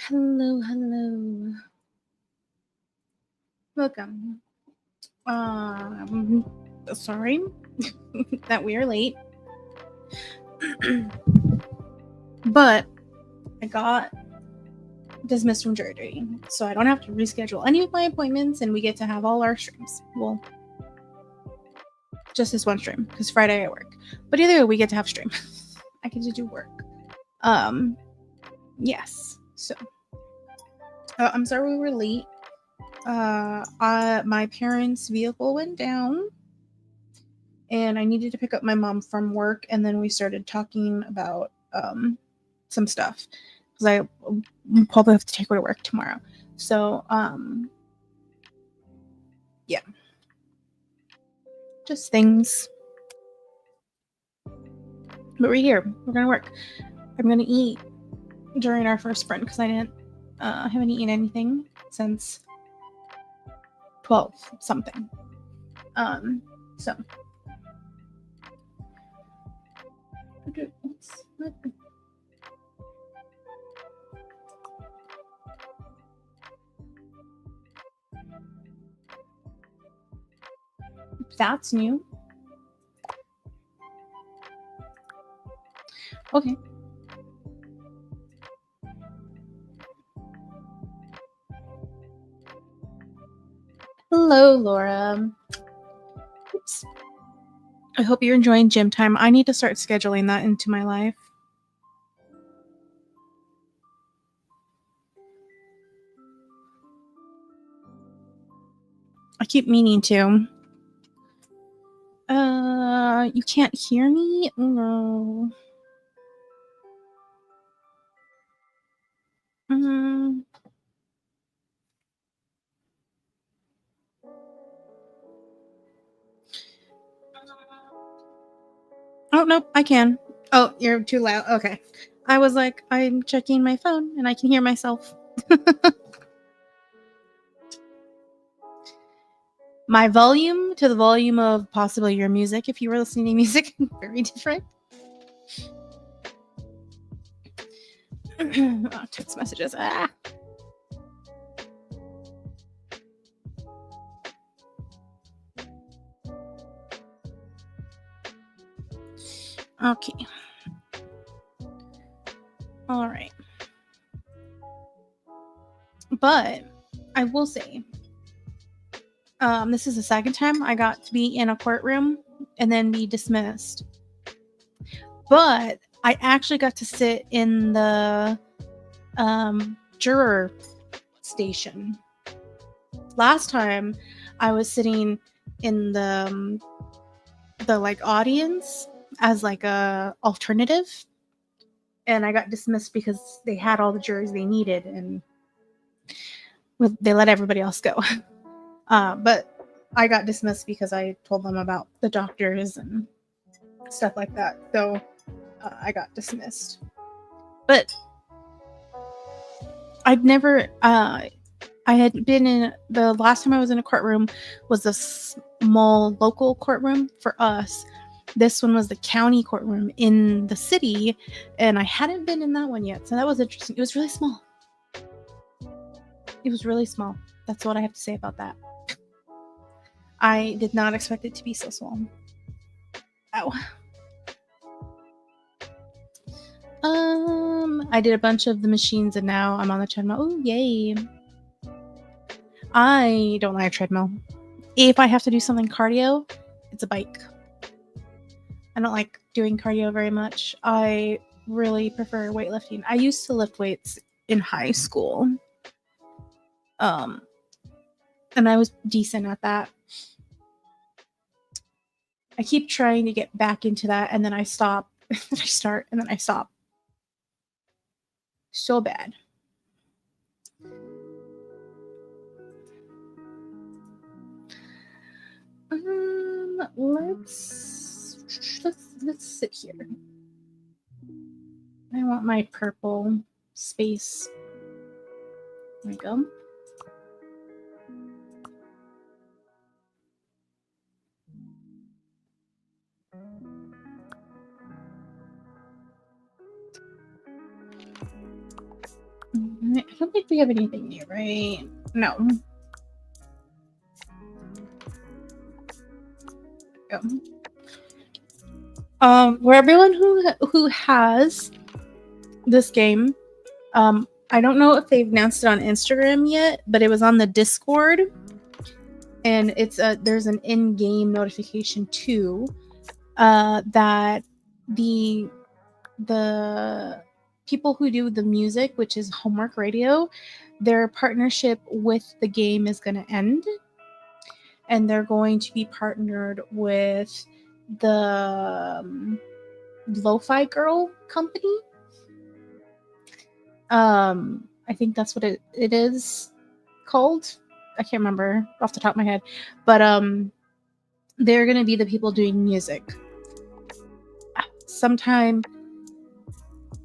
Hello, hello. Welcome. Sorry that we are late, but I got dismissed from jury duty, so I don't have to reschedule any of my appointments, and we get to have all our streams. Well, just this one stream because Friday I work, but either way, we get to have stream. I get to do work. Yes. So, I'm sorry we were late. My parents' vehicle went down, and I needed to pick up my mom from work, and then we started talking about some stuff because I probably have to take her to work tomorrow. So, yeah, just things. But we're here. We're gonna work. I'm gonna eat during our first sprint because I haven't eaten anything since 12 something. So. That's new. Okay. Hello, Laura. Oops. I hope you're enjoying gym time. I need to start scheduling that into my life. I keep meaning to. You can't hear me? No. Oh, nope, I can. Oh, you're too loud. Okay. I was like, I'm checking my phone and I can hear myself. My volume to the volume of possibly your music, if you were listening to music, very different. Oh, text messages. Ah. Okay. All right. But I will say, this is the second time I got to be in a courtroom and then be dismissed. But I actually got to sit in the juror station. Last time I was sitting in the like audience as like a alternative, and I got dismissed because they had all the jurors they needed and they let everybody else go. But I got dismissed because I told them about the doctors and stuff like that. So I got dismissed. But I'd never. I had been in the last time I was in a courtroom was a small local courtroom for us. This one was the county courtroom in the city, and I hadn't been in that one yet, so that was interesting. It was really small. It was really small. That's what I have to say about that. I did not expect it to be so small. Ow. I did a bunch of the machines, and now I'm on the treadmill. Oh, yay. I don't like a treadmill. If I have to do something cardio, it's a bike. I don't like doing cardio very much. I really prefer weightlifting. I used to lift weights in high school. And I was decent at that. I keep trying to get back into that, and then I stop, and then I start, and then I stop. So bad. Let's sit here. I want my purple space. There we go. I don't think we have anything new, right? No. For everyone who has this game, I don't know if they've announced it on Instagram yet, but it was on the Discord, and there's an in-game notification too, that the people who do the music, which is Homework Radio, their partnership with the game is going to end, and they're going to be partnered with the Lo-Fi Girl company. I think that's what it is called. I can't remember off the top of my head, but they're gonna be the people doing music sometime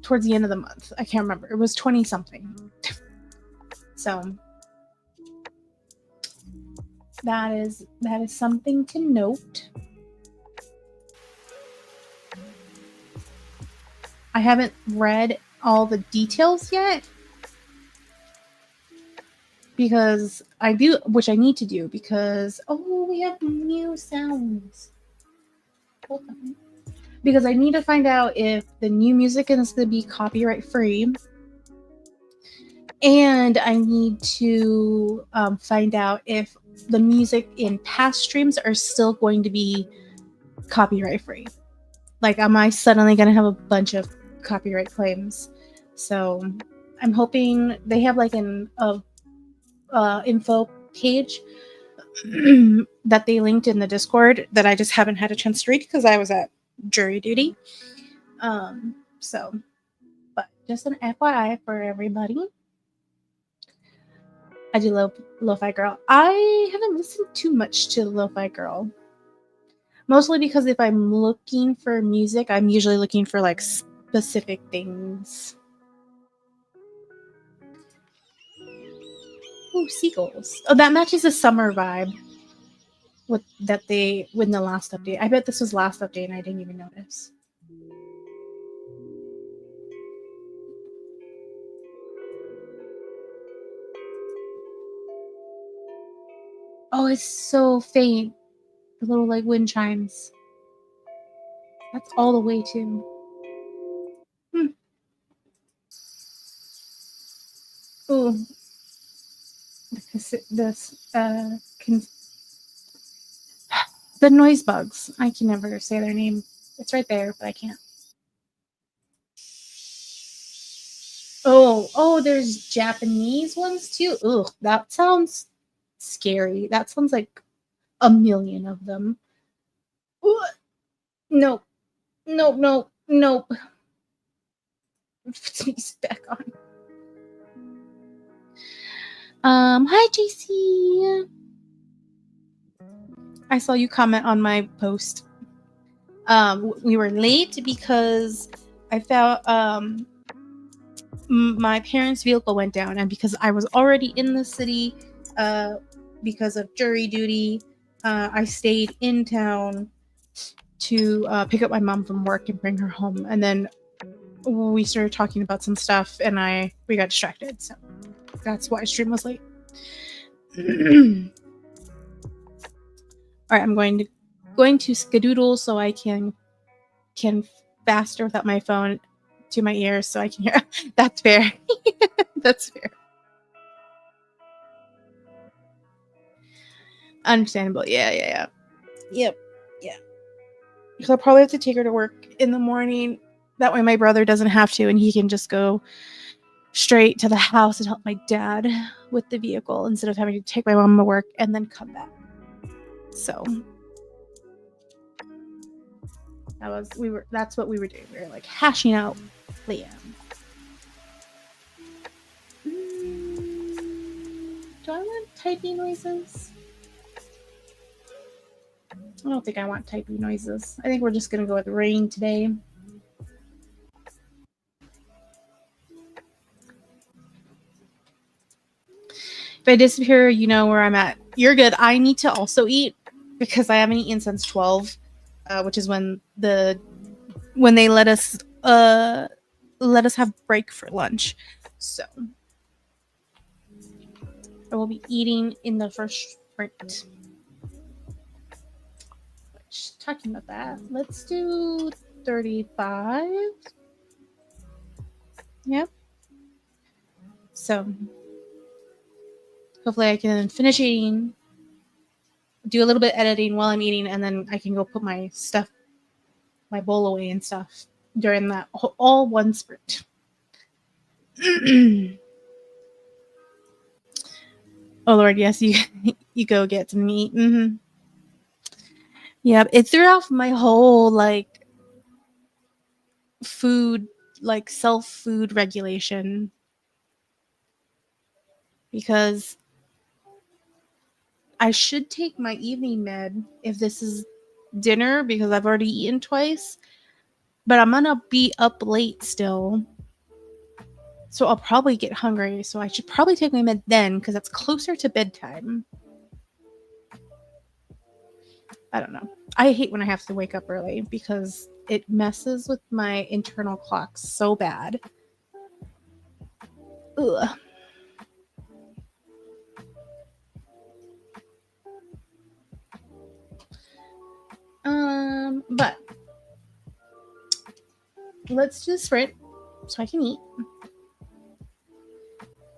towards the end of the month. I can't remember. It was 20 something. So that is something to note. I haven't read all the details yet, because I need to do, because we have new sounds. Hold on. Because I need to find out if the new music is going to be copyright free, and I need to find out if the music in past streams are still going to be copyright free. Like, am I suddenly going to have a bunch of copyright claims? So I'm hoping they have like an info page that they linked in the Discord that I just haven't had a chance to read because I was at jury duty. But just an FYI for everybody. I do love Lo-Fi Girl. I haven't listened too much to Lo-Fi Girl. Mostly because if I'm looking for music, I'm usually looking for like specific things. Oh, seagulls. Oh, that matches the summer vibe with the last update. I bet this was last update and I didn't even notice. Oh, it's so faint. The little like wind chimes. That's all the way too. Oh, the noise bugs. I can never say their name. It's right there, but I can't. Oh, there's Japanese ones too. Ugh, that sounds scary. That sounds like a million of them. Nope. Sneeze back on. Hi JC. I saw you comment on my post. We were late because I found my parents' vehicle went down, and because I was already in the city because of jury duty, I stayed in town to pick up my mom from work and bring her home, and then we started talking about some stuff and we got distracted, so that's why stream was late. All right, I'm going to skedoodle so I can faster without my phone to my ears so I can hear. That's fair. That's fair. Understandable. Yeah. Yep. Yeah. So I'll probably have to take her to work in the morning. That way my brother doesn't have to, and he can just go straight to the house and help my dad with the vehicle instead of having to take my mom to work and then come back. So that's what we were doing. We were like hashing out Liam. Do I want typing noises? I don't think I want typing noises. I think we're just gonna go with rain today. If I disappear, you know where I'm at. You're good. I need to also eat because I haven't eaten since 12, which is when they let us have break for lunch. So I will be eating in the first sprint. Talking about that, let's do 35. Yep. So hopefully I can finish eating, do a little bit of editing while I'm eating, and then I can go put my stuff, my bowl away and stuff during that all one sprint. Oh Lord, yes, you you go get some meat. Mm-hmm. Yeah, it threw off my whole like food, like self food regulation, because I should take my evening med if this is dinner because I've already eaten twice, but I'm gonna be up late still. So I'll probably get hungry. So I should probably take my med then because that's closer to bedtime. I don't know. I hate when I have to wake up early because it messes with my internal clock so bad. Ugh. But let's do sprint so I can eat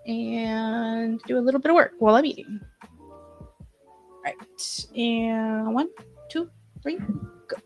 and do a little bit of work while I'm eating. Right. And 1, 2, 3, go.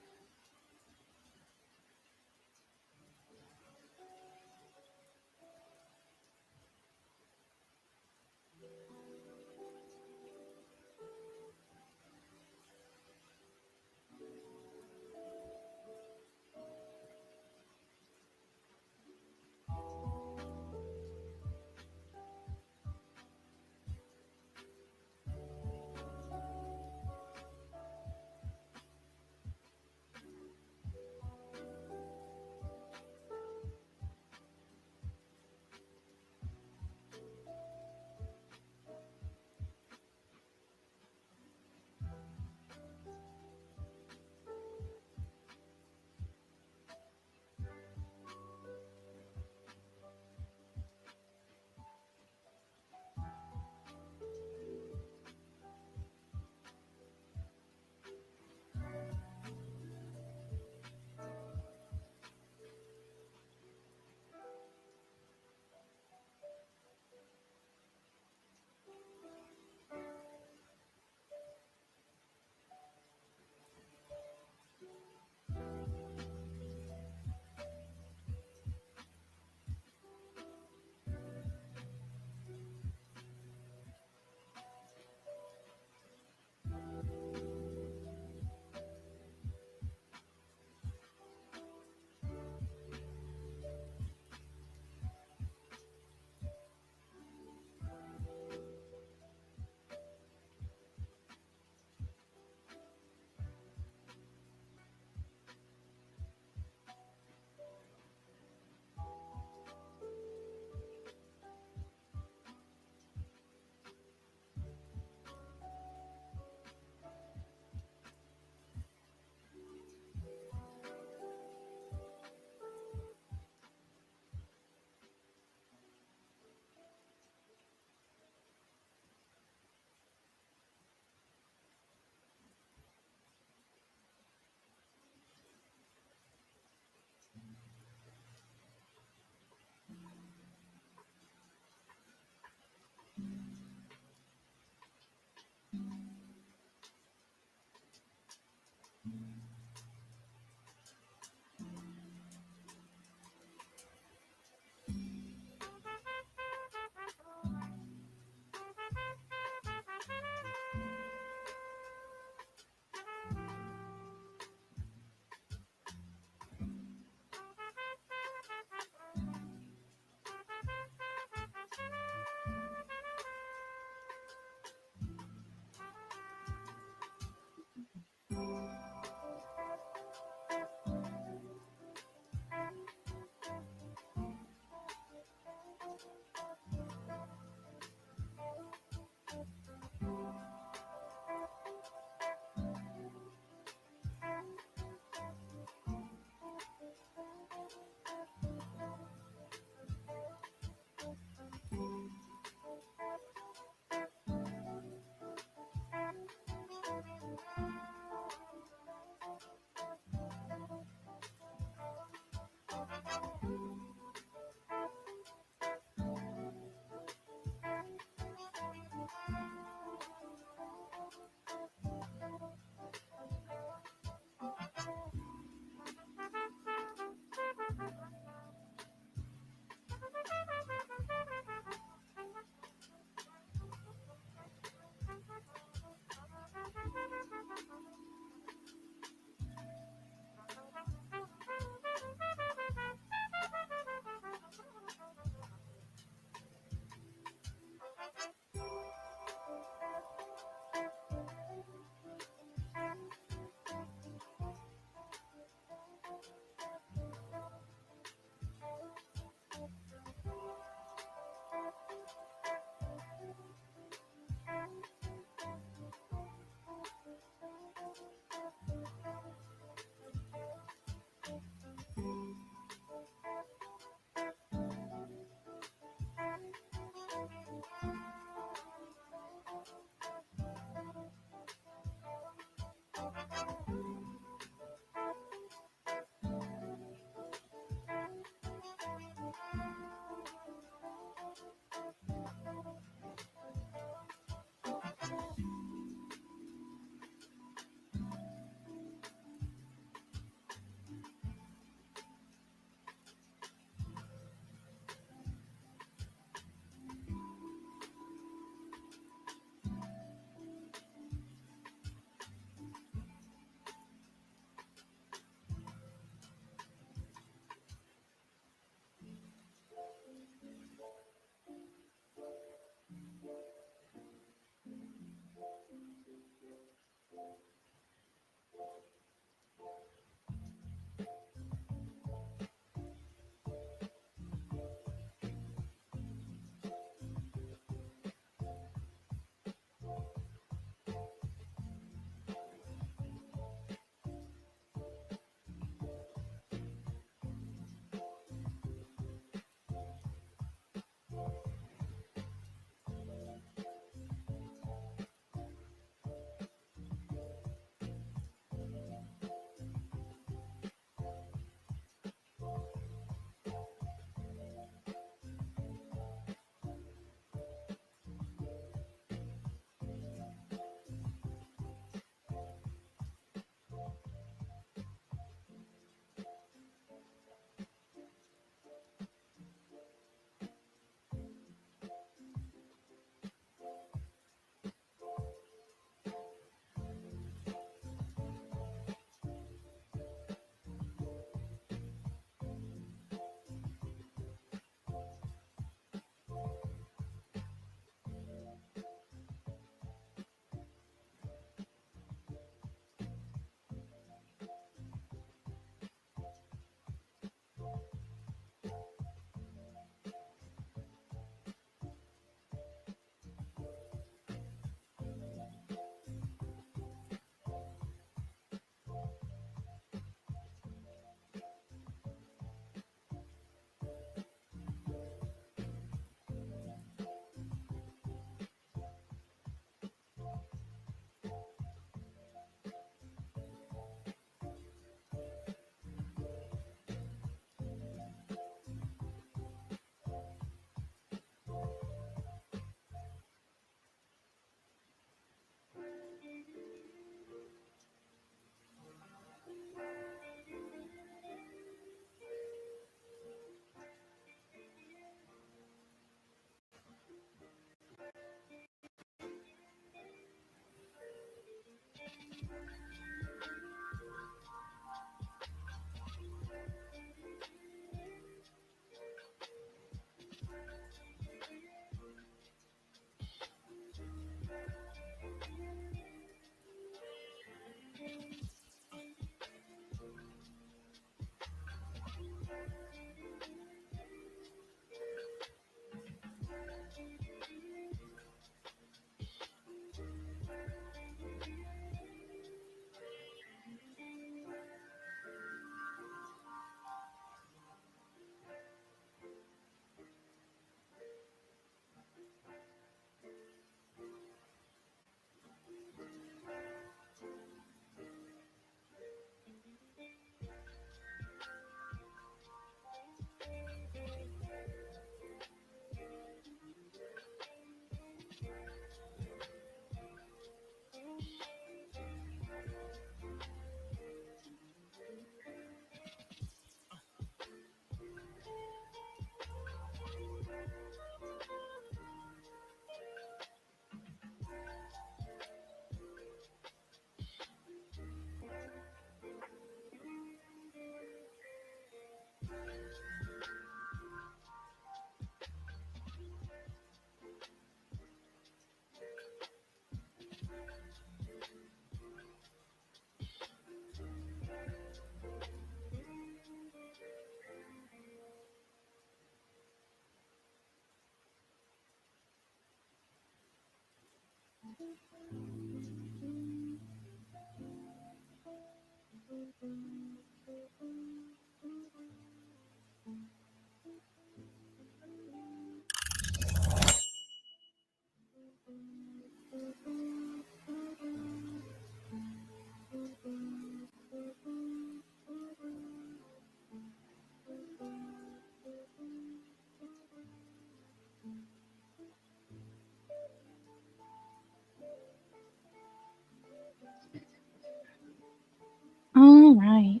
All right.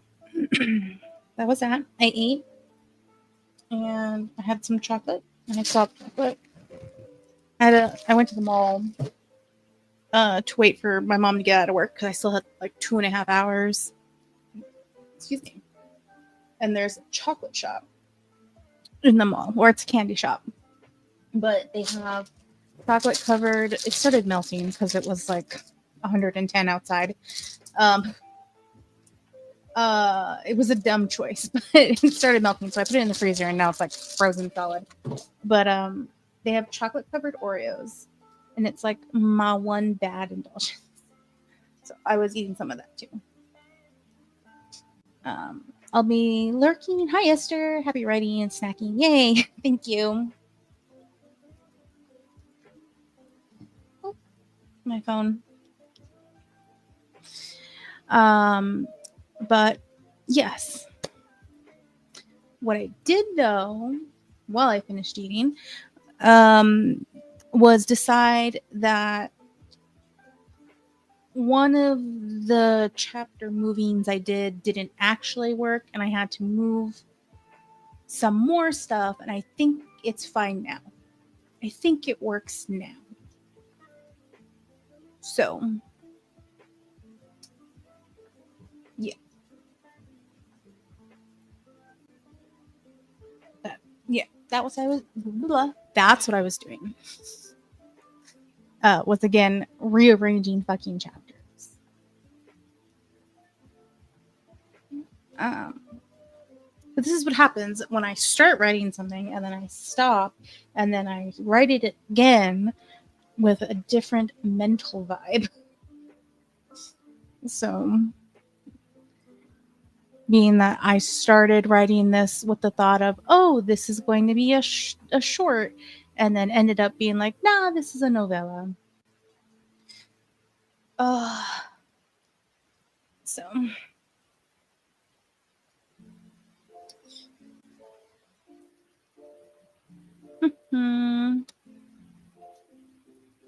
That was that. I ate and I had some chocolate and I saw chocolate. I went to the mall to wait for my mom to get out of work because I still had like 2.5 hours. Excuse me. And there's a chocolate shop in the mall, or it's a candy shop. But they have chocolate covered. It started melting because it was like 110 outside. It was a dumb choice, but it started melting, so I put it in the freezer and now it's like frozen solid. But they have chocolate covered Oreos, and it's like my one bad indulgence. So I was eating some of that too. I'll be lurking. Hi Esther, happy writing and snacking. Yay, thank you. Oh, my phone. But yes, what I did though, while I finished eating, was decide that one of the chapter movings I didn't actually work, and I had to move some more stuff, and I think it's fine now. I think it works now. So, yeah. That's what I was doing. Was again rearranging fucking chapters. But this is what happens when I start writing something and then I stop and then I write it again with a different mental vibe. So, being that I started writing this with the thought of, oh, this is going to be a short, and then ended up being like, nah, this is a novella. So.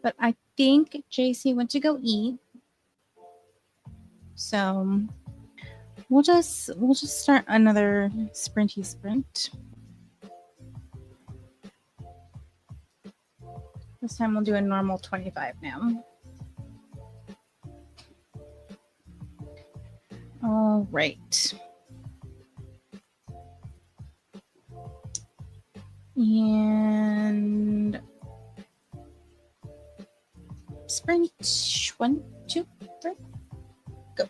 But I think JC went to go eat. So we'll just start another sprinty sprint. This time we'll do a normal 25 now. All right. And sprint 1, 2, 3, go.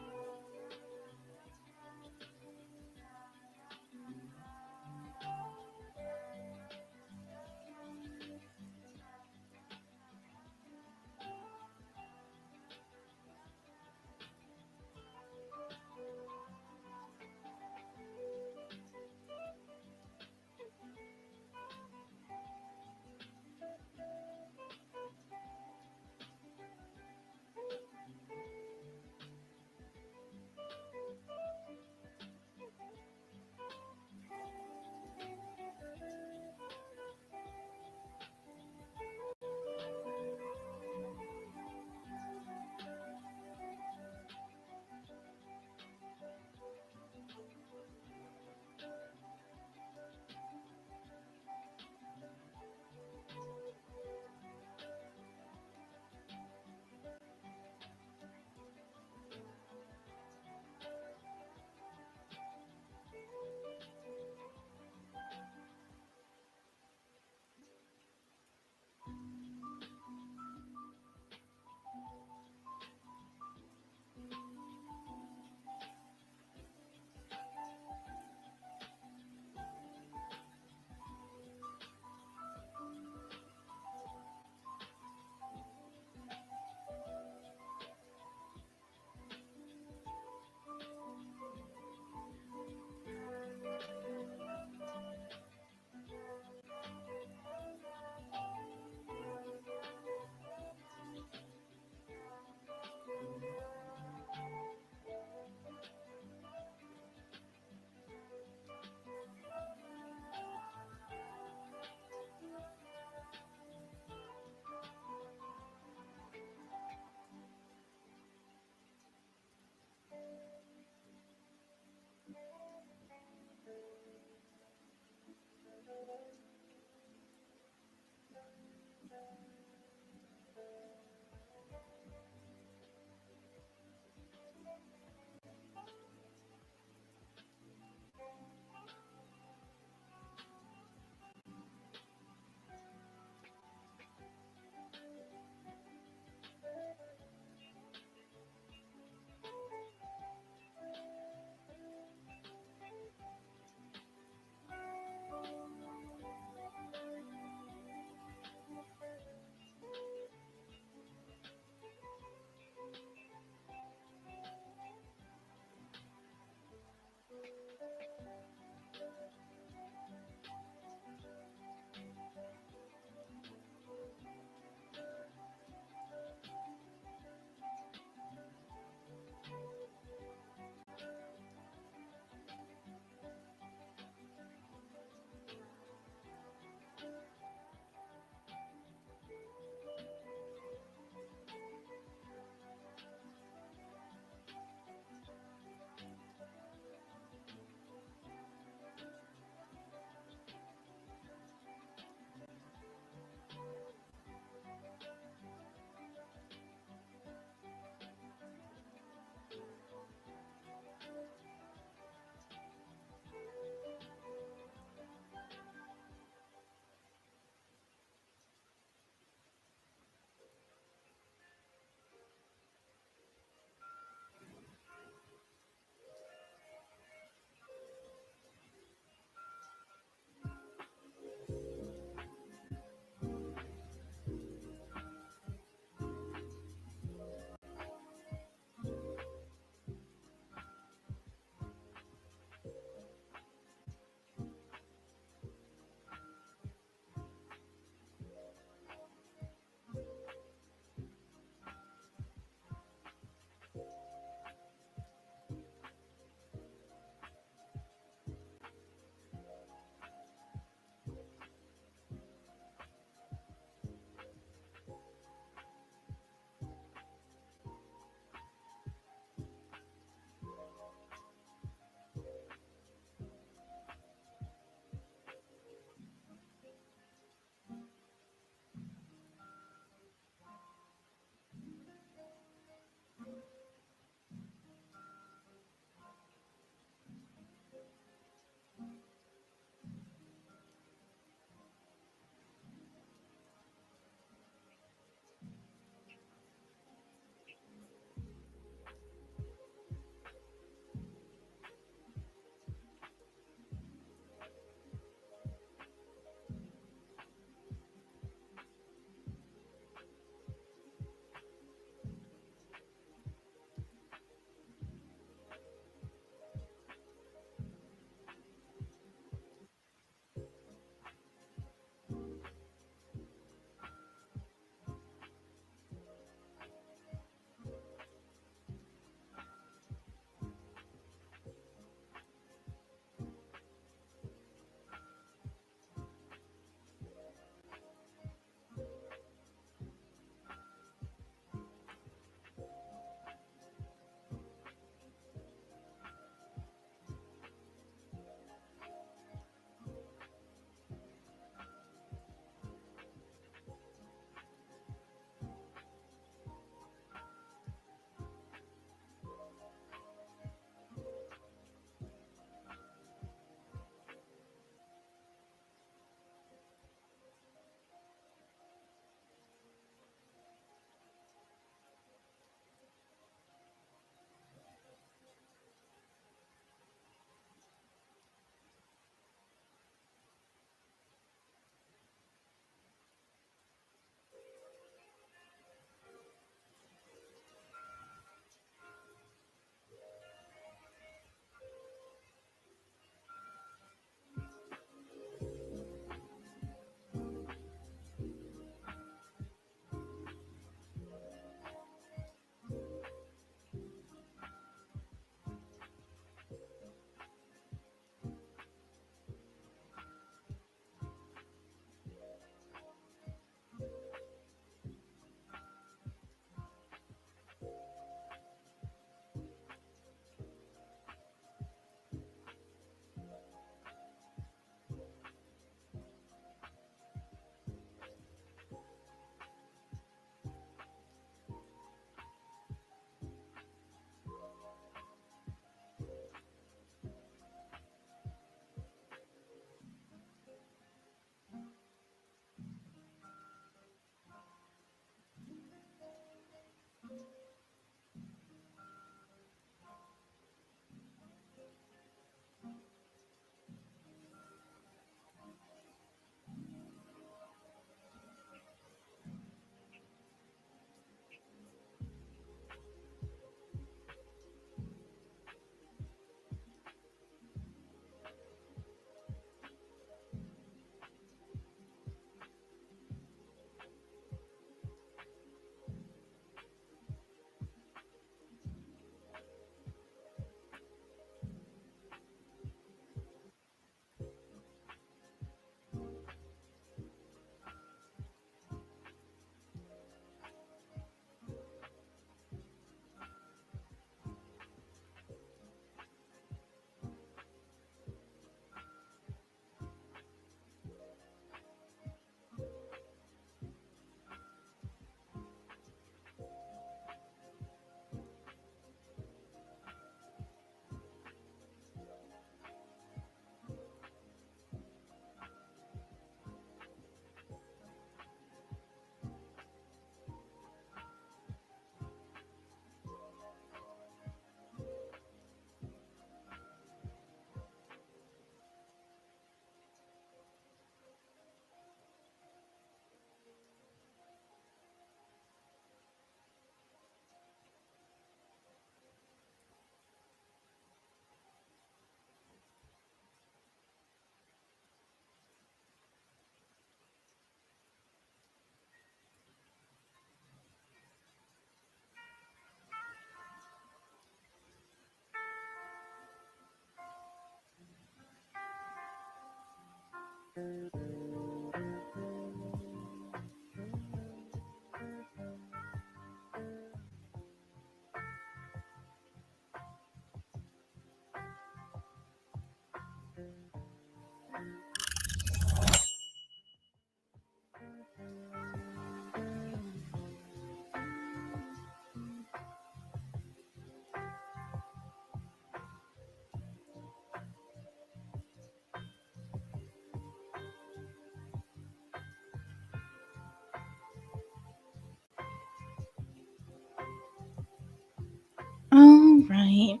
All right.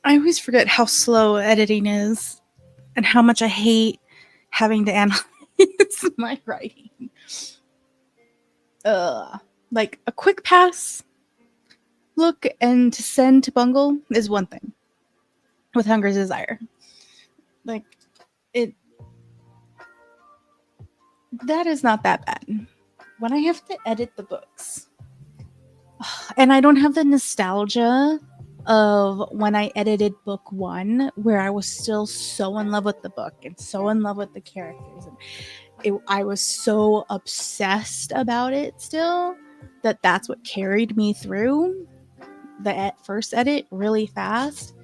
I always forget how slow editing is and how much I hate having to analyze my writing. Like a quick pass, look, and to send to bungle is one thing. With Hunger's Desire, like it, that is not that bad. When I have to edit the books, and I don't have the nostalgia of when I edited book 1, where I was still so in love with the book and so in love with the characters, and I was so obsessed about it still, that's what carried me through the first edit really fast.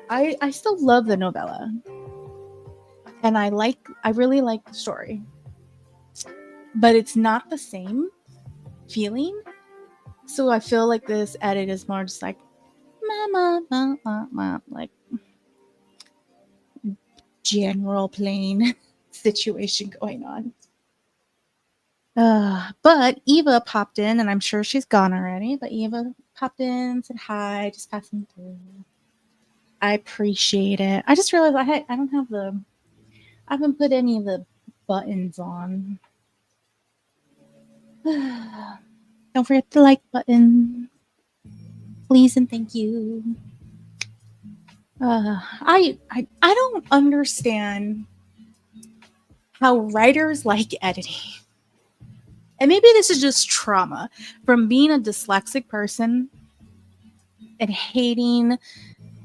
I still love the novella, and I really like the story, but it's not the same feeling. So I feel like this edit is more just like like general plain situation going on. But Eva popped in, and I'm sure she's gone already, but Eva popped in, said hi, just passing through. I appreciate it. I just realized I haven't put any of the buttons on. Don't forget the like button, please and thank you. I don't understand how writers like editing. And maybe this is just trauma from being a dyslexic person and hating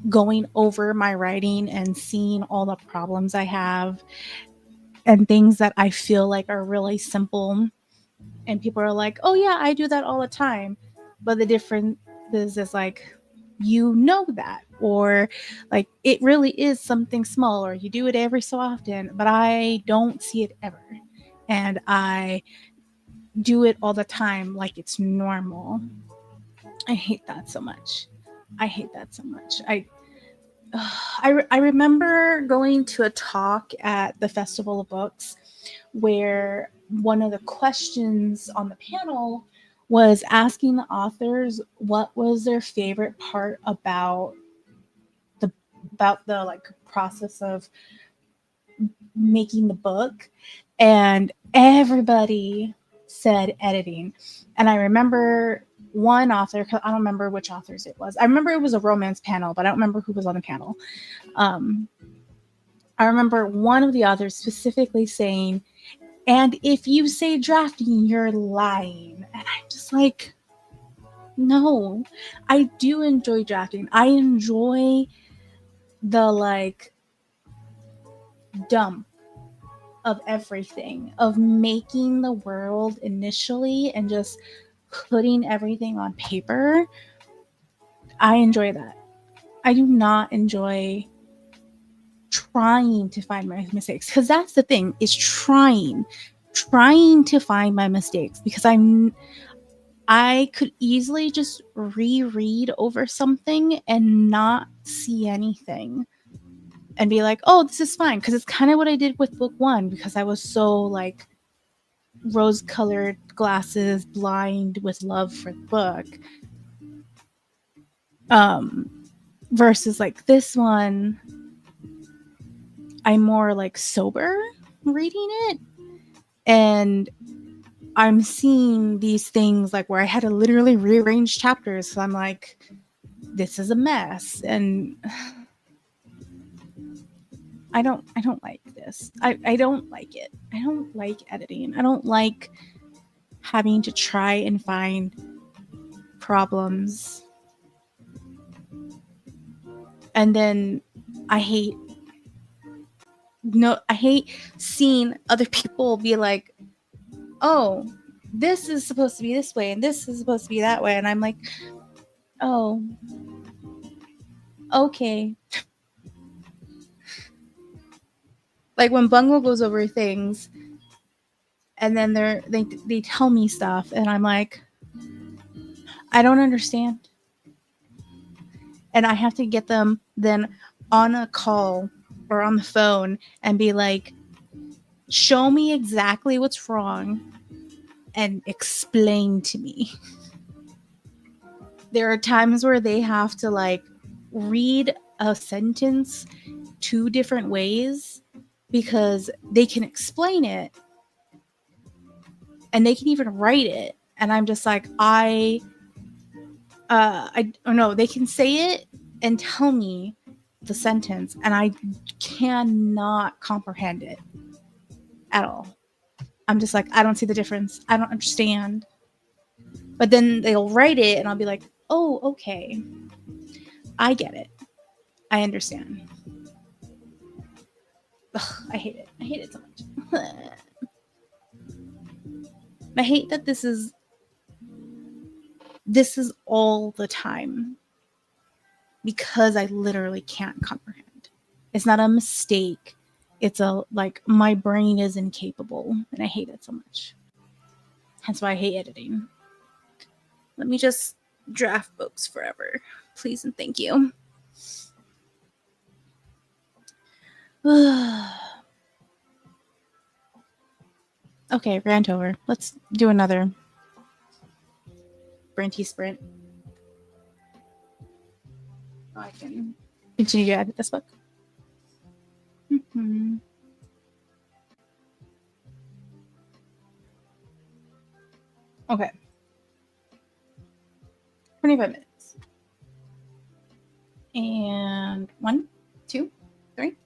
going over my writing and seeing all the problems I have and things that I feel like are really simple. And people are like, oh yeah, I do that all the time. But the difference is like, you know that, or like it really is something small, or you do it every so often, but I don't see it ever. And I do it all the time like it's normal. I hate that so much. I remember going to a talk at the Festival of Books where one of the questions on the panel was asking the authors what was their favorite part about the like process of making the book, and everybody said editing. And I remember one author, I don't remember which authors it was. I remember it was a romance panel, but I don't remember who was on the panel. I remember one of the authors specifically saying, and if you say drafting, you're lying. And I'm just like, no, I do enjoy drafting. I enjoy the like dump of everything, of making the world initially and just putting everything on paper. I enjoy that. I do not enjoy trying to find my mistakes, because that's the thing, is trying to find my mistakes, because I could easily just reread over something and not see anything and be like, oh, this is fine, because it's kind of what I did with book 1, because I was so like rose-colored glasses, blind with love for the book. Versus like this one, I'm more like sober reading it, and I'm seeing these things like where I had to literally rearrange chapters. So I'm like, this is a mess, and I don't like this. I don't like it. I don't like editing. I don't like having to try and find problems. And then I hate seeing other people be like, oh, this is supposed to be this way and this is supposed to be that way. And I'm like, oh, okay. Like when Bungo goes over things and then they tell me stuff and I'm like, I don't understand. And I have to get them then on a call or on the phone and be like, show me exactly what's wrong and explain to me. There are times where they have to like read a sentence 2 different ways because they can explain it and they can even write it. And I'm just like, I don't know, they can say it and tell me the sentence and I cannot comprehend it at all. I'm just like, I don't see the difference. I don't understand. But then they'll write it and I'll be like, oh, okay. I get it. I understand. Ugh, I hate it. I hate it so much. I hate that this is all the time because I literally can't comprehend. It's not a mistake. It's a like my brain is incapable and I hate it so much. That's why I hate editing. Let me just draft books forever. Please and thank you. Okay, rant over. Let's do another Sprinty sprint. Oh, I can continue to edit this book. Mm-hmm. Okay. 25 minutes. And 1, 2, 3.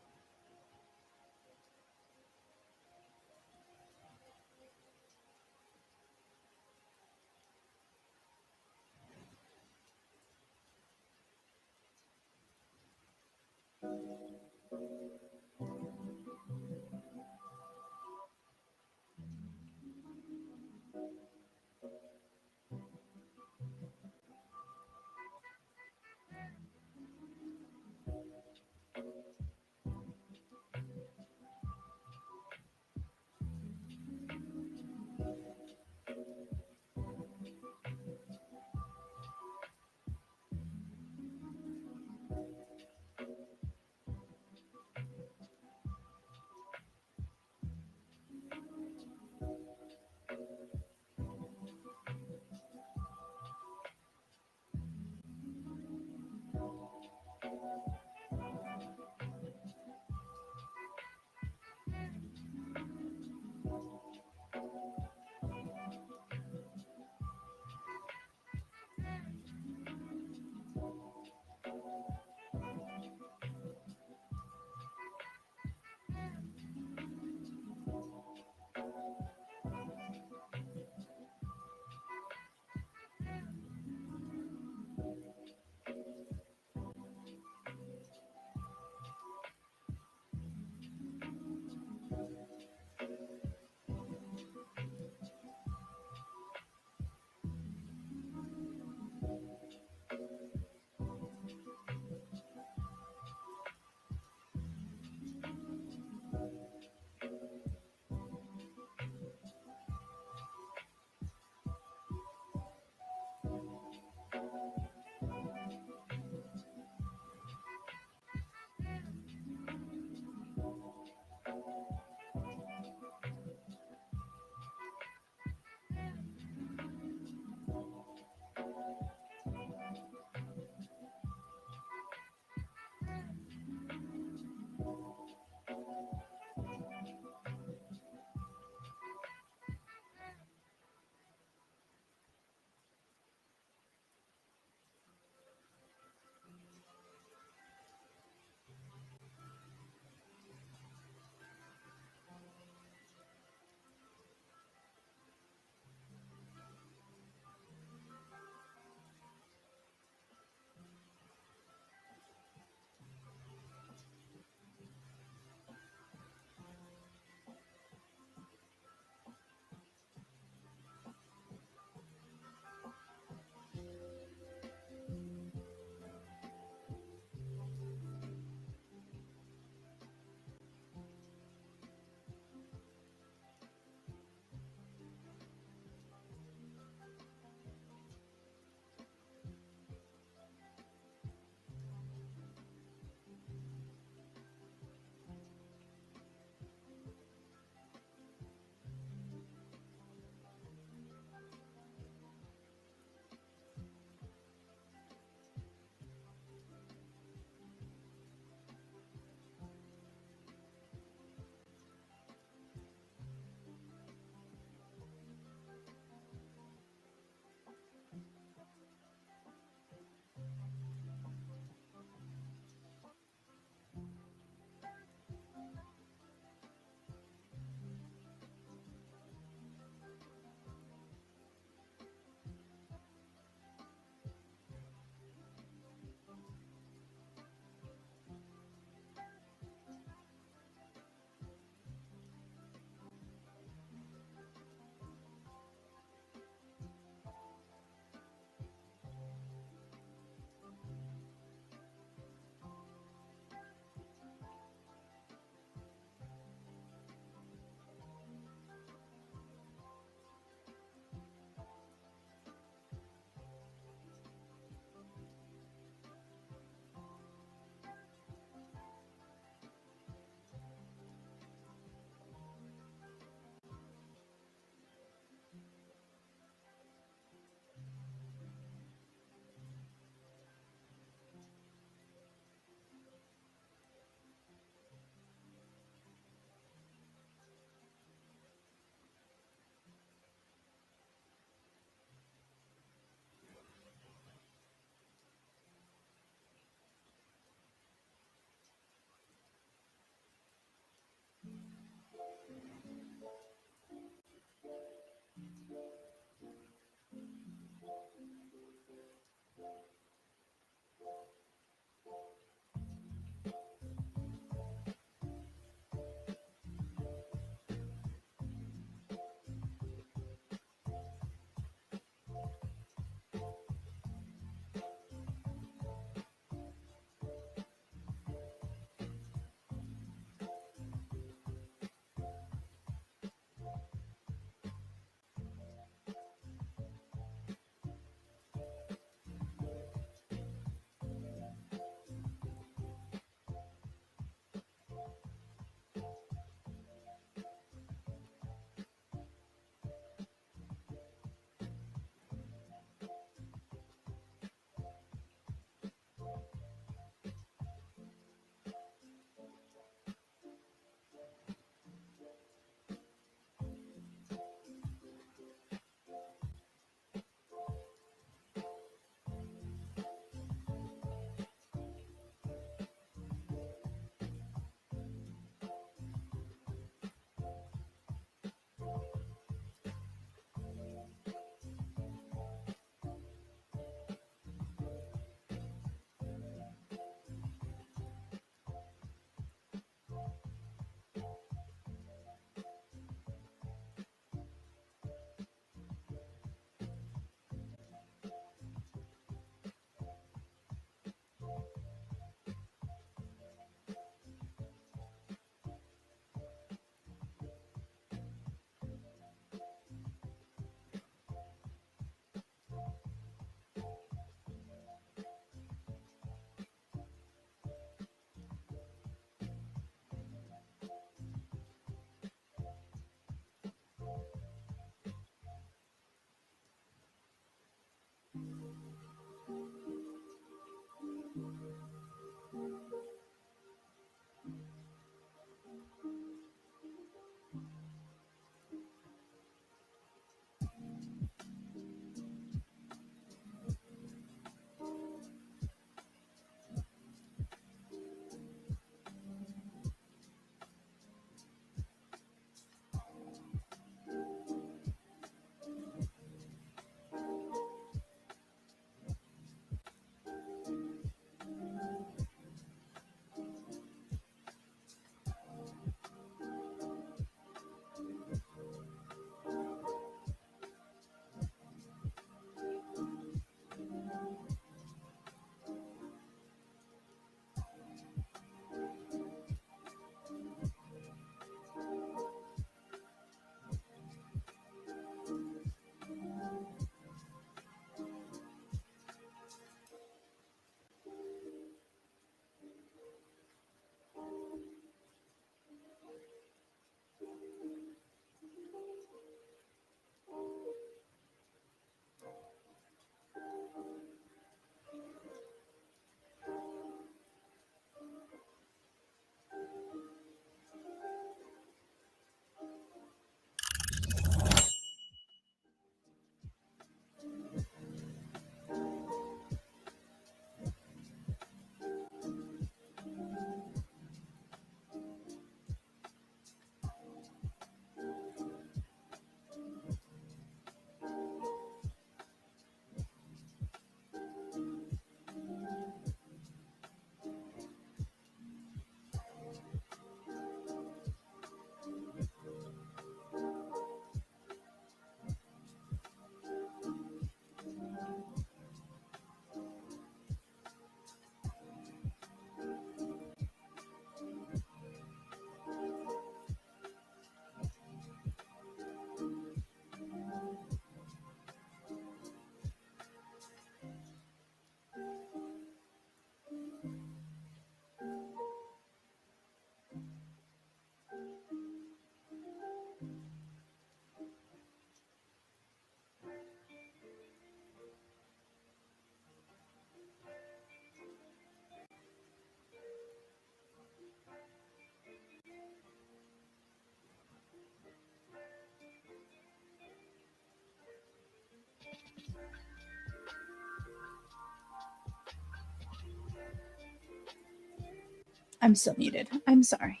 I'm still muted. I'm sorry.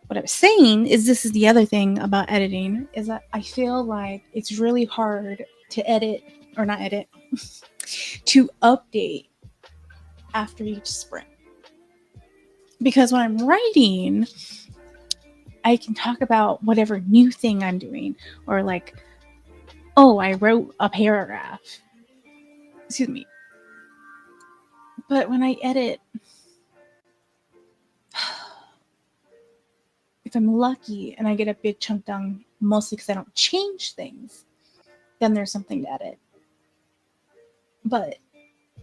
What I was saying is, this is the other thing about editing, is that I feel like it's really hard to edit, or not edit, to update after each sprint. Because when I'm writing, I can talk about whatever new thing I'm doing, or like, oh, I wrote a paragraph. Excuse me. But when I edit, if I'm lucky and I get a big chunk done, mostly because I don't change things, then there's something to edit. But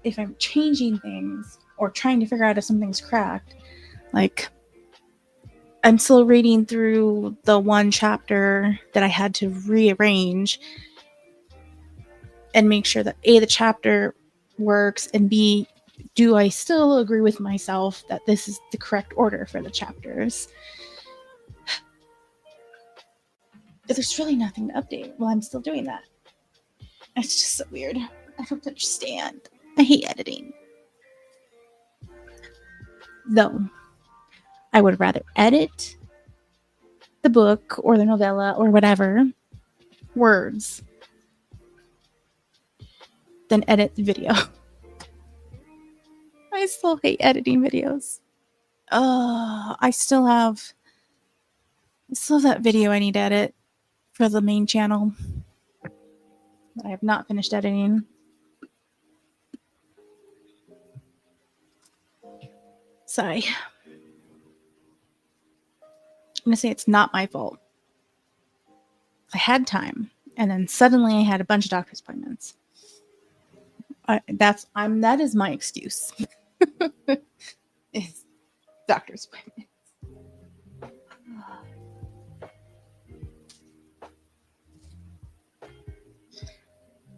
if I'm changing things or trying to figure out if something's cracked, like I'm still reading through the one chapter that I had to rearrange and make sure that A, the chapter works, and B, do I still agree with myself that this is the correct order for the chapters? There's really nothing to update while I'm still doing that. It's just so weird. I don't understand. I hate editing. Though, I would rather edit the book or the novella or whatever, words, than edit the video. I still hate editing videos. I still have that video I need to edit for the main channel that I have not finished editing. Sigh. I'm gonna say it's not my fault. I had time, and then suddenly I had a bunch of doctor's appointments. That is my excuse. It's doctor's appointments.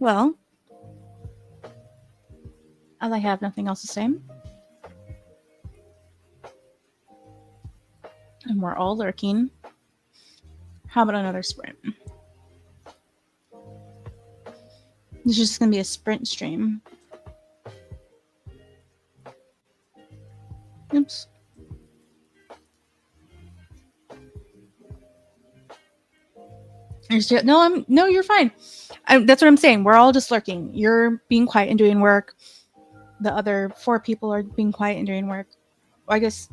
Well, as I have nothing else to say, and we're all lurking, how about another sprint? This is just going to be a sprint stream. Oops. No, you're fine. That's what I'm saying. We're all just lurking. You're being quiet and doing work. The other 4 people are being quiet and doing work. Well, I guess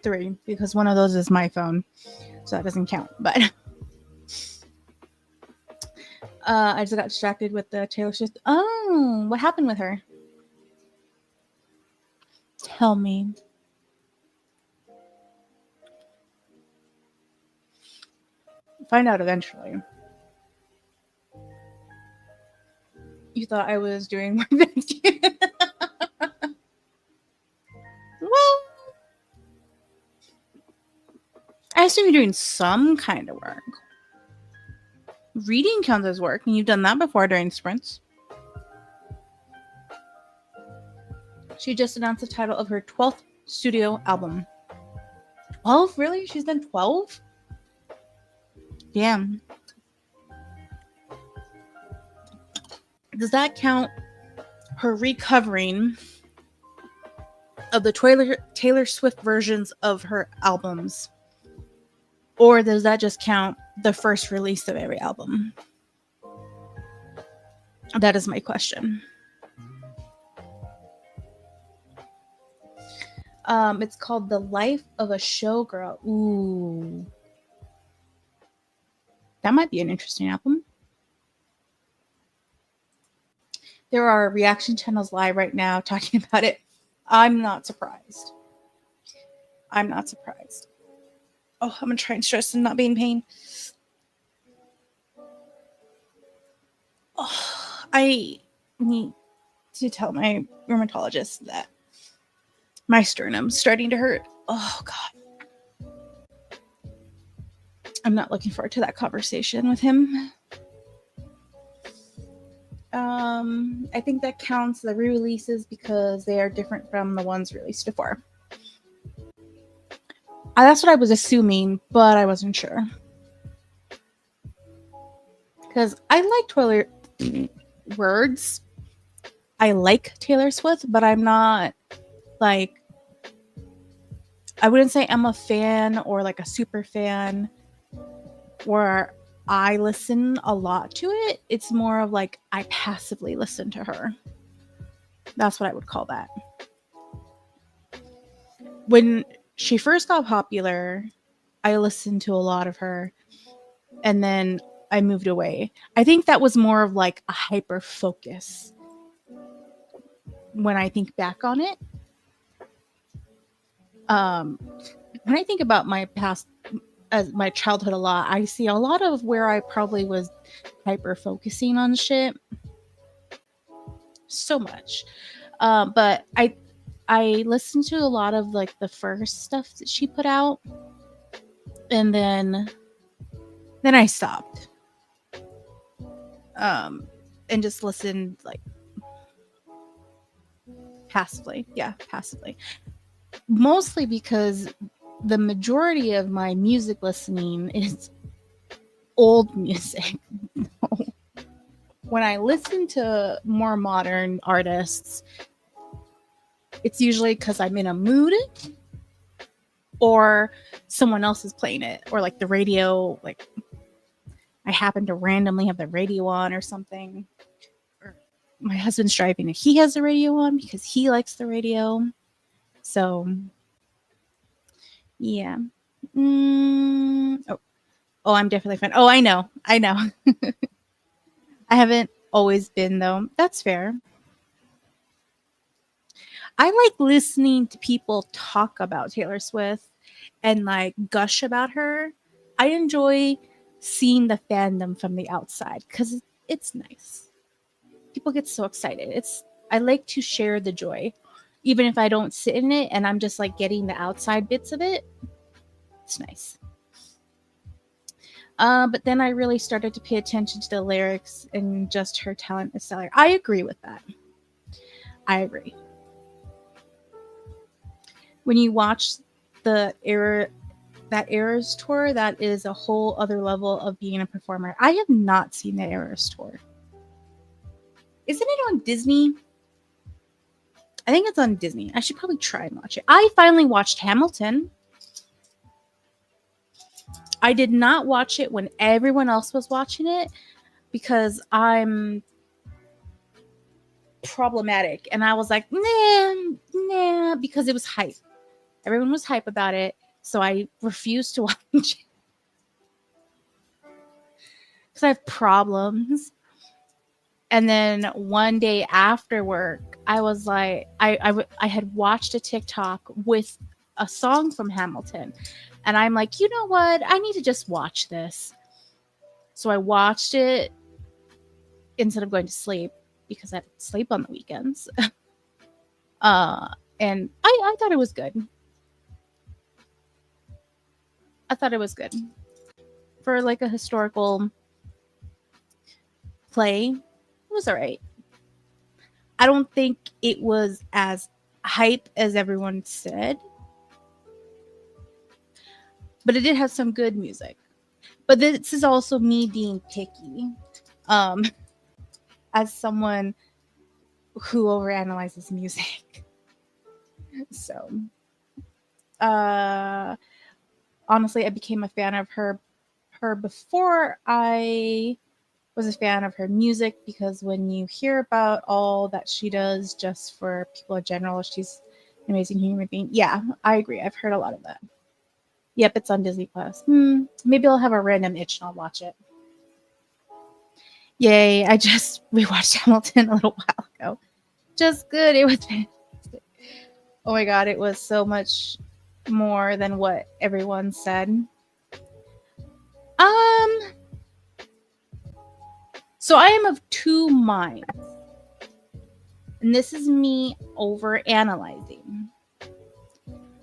3, because one of those is my phone, so that doesn't count. But I just got distracted with the Taylor Swift. Oh, what happened with her? Tell me. Find out eventually. You thought I was doing more than you. Well, I assume you're doing some kind of work. Reading counts as work, and you've done that before during sprints. She just announced the title of her 12th studio album. 12? Really? She's done 12? Damn. Does that count her recovering of the Taylor Swift versions of her albums? Or does that just count the first release of every album? That is my question. It's called The Life of a Showgirl. Ooh. That might be an interesting album. There are reaction channels live right now talking about it. I'm not surprised. I'm not surprised. Oh, I'm going to try and stress and not be in pain. Oh, I need to tell my rheumatologist that my sternum's starting to hurt. Oh, God. I'm not looking forward to that conversation with him. I think that counts the re-releases because they are different from the ones released before. That's what I was assuming, but I wasn't sure. Because I like I like Taylor Swift, but I'm not like I wouldn't say I'm a fan or like a super fan where I listen a lot to it. It's more of like I passively listen to her. That's what I would call that. When she first got popular, I listened to a lot of her, and then I moved away. I think that was more of like a hyper focus when I think back on it. When I think about my past, as my childhood a lot, I see a lot of where I probably was hyper focusing on shit so much. But I listened to a lot of like the first stuff that she put out, and then I stopped. And just listened like passively. Yeah, passively. Mostly because the majority of my music listening is old music. When I listen to more modern artists, it's usually because I'm in a mood or someone else is playing it, or like the radio, like I happen to randomly have the radio on or something. Or my husband's driving and he has the radio on because he likes the radio. So, yeah. Oh, I'm definitely a fan. Oh, I know. I haven't always been though. That's fair. I like listening to people talk about Taylor Swift and like gush about her. I enjoy seeing the fandom from the outside because it's nice. People get so excited. I like to share the joy, even if I don't sit in it and I'm just like getting the outside bits of it. It's nice. But then I really started to pay attention to the lyrics and just her talent as stellar. I agree with that. I agree. When you watch the Eras tour, that is a whole other level of being a performer. I have not seen the Eras tour. Isn't it on Disney? I think it's on Disney. I should probably try and watch it. I finally watched Hamilton. I did not watch it when everyone else was watching it because I'm problematic. And I was like, nah, because it was hype. Everyone was hype about it. So I refused to watch it. Because I have problems. And then one day after work, I was like, I had watched a TikTok with a song from Hamilton. And I'm like, you know what? I need to just watch this. So I watched it instead of going to sleep because I sleep on the weekends. And I thought it was good. I thought it was good. For like a historical play, it was all right. I don't think it was as hype as everyone said, but it did have some good music. But this is also me being picky, as someone who overanalyzes music. So, honestly, I became a fan of her before I was a fan of her music, because when you hear about all that she does just for people in general, she's an amazing human being. Yeah, I agree. I've heard a lot of that. Yep, it's on Disney Plus. Maybe I'll have a random itch and I'll watch it. Yay, I just rewatched Hamilton a little while ago. Just good. It was fantastic. Oh my god, it was so much more than what everyone said. So I am of two minds. And this is me over analyzing.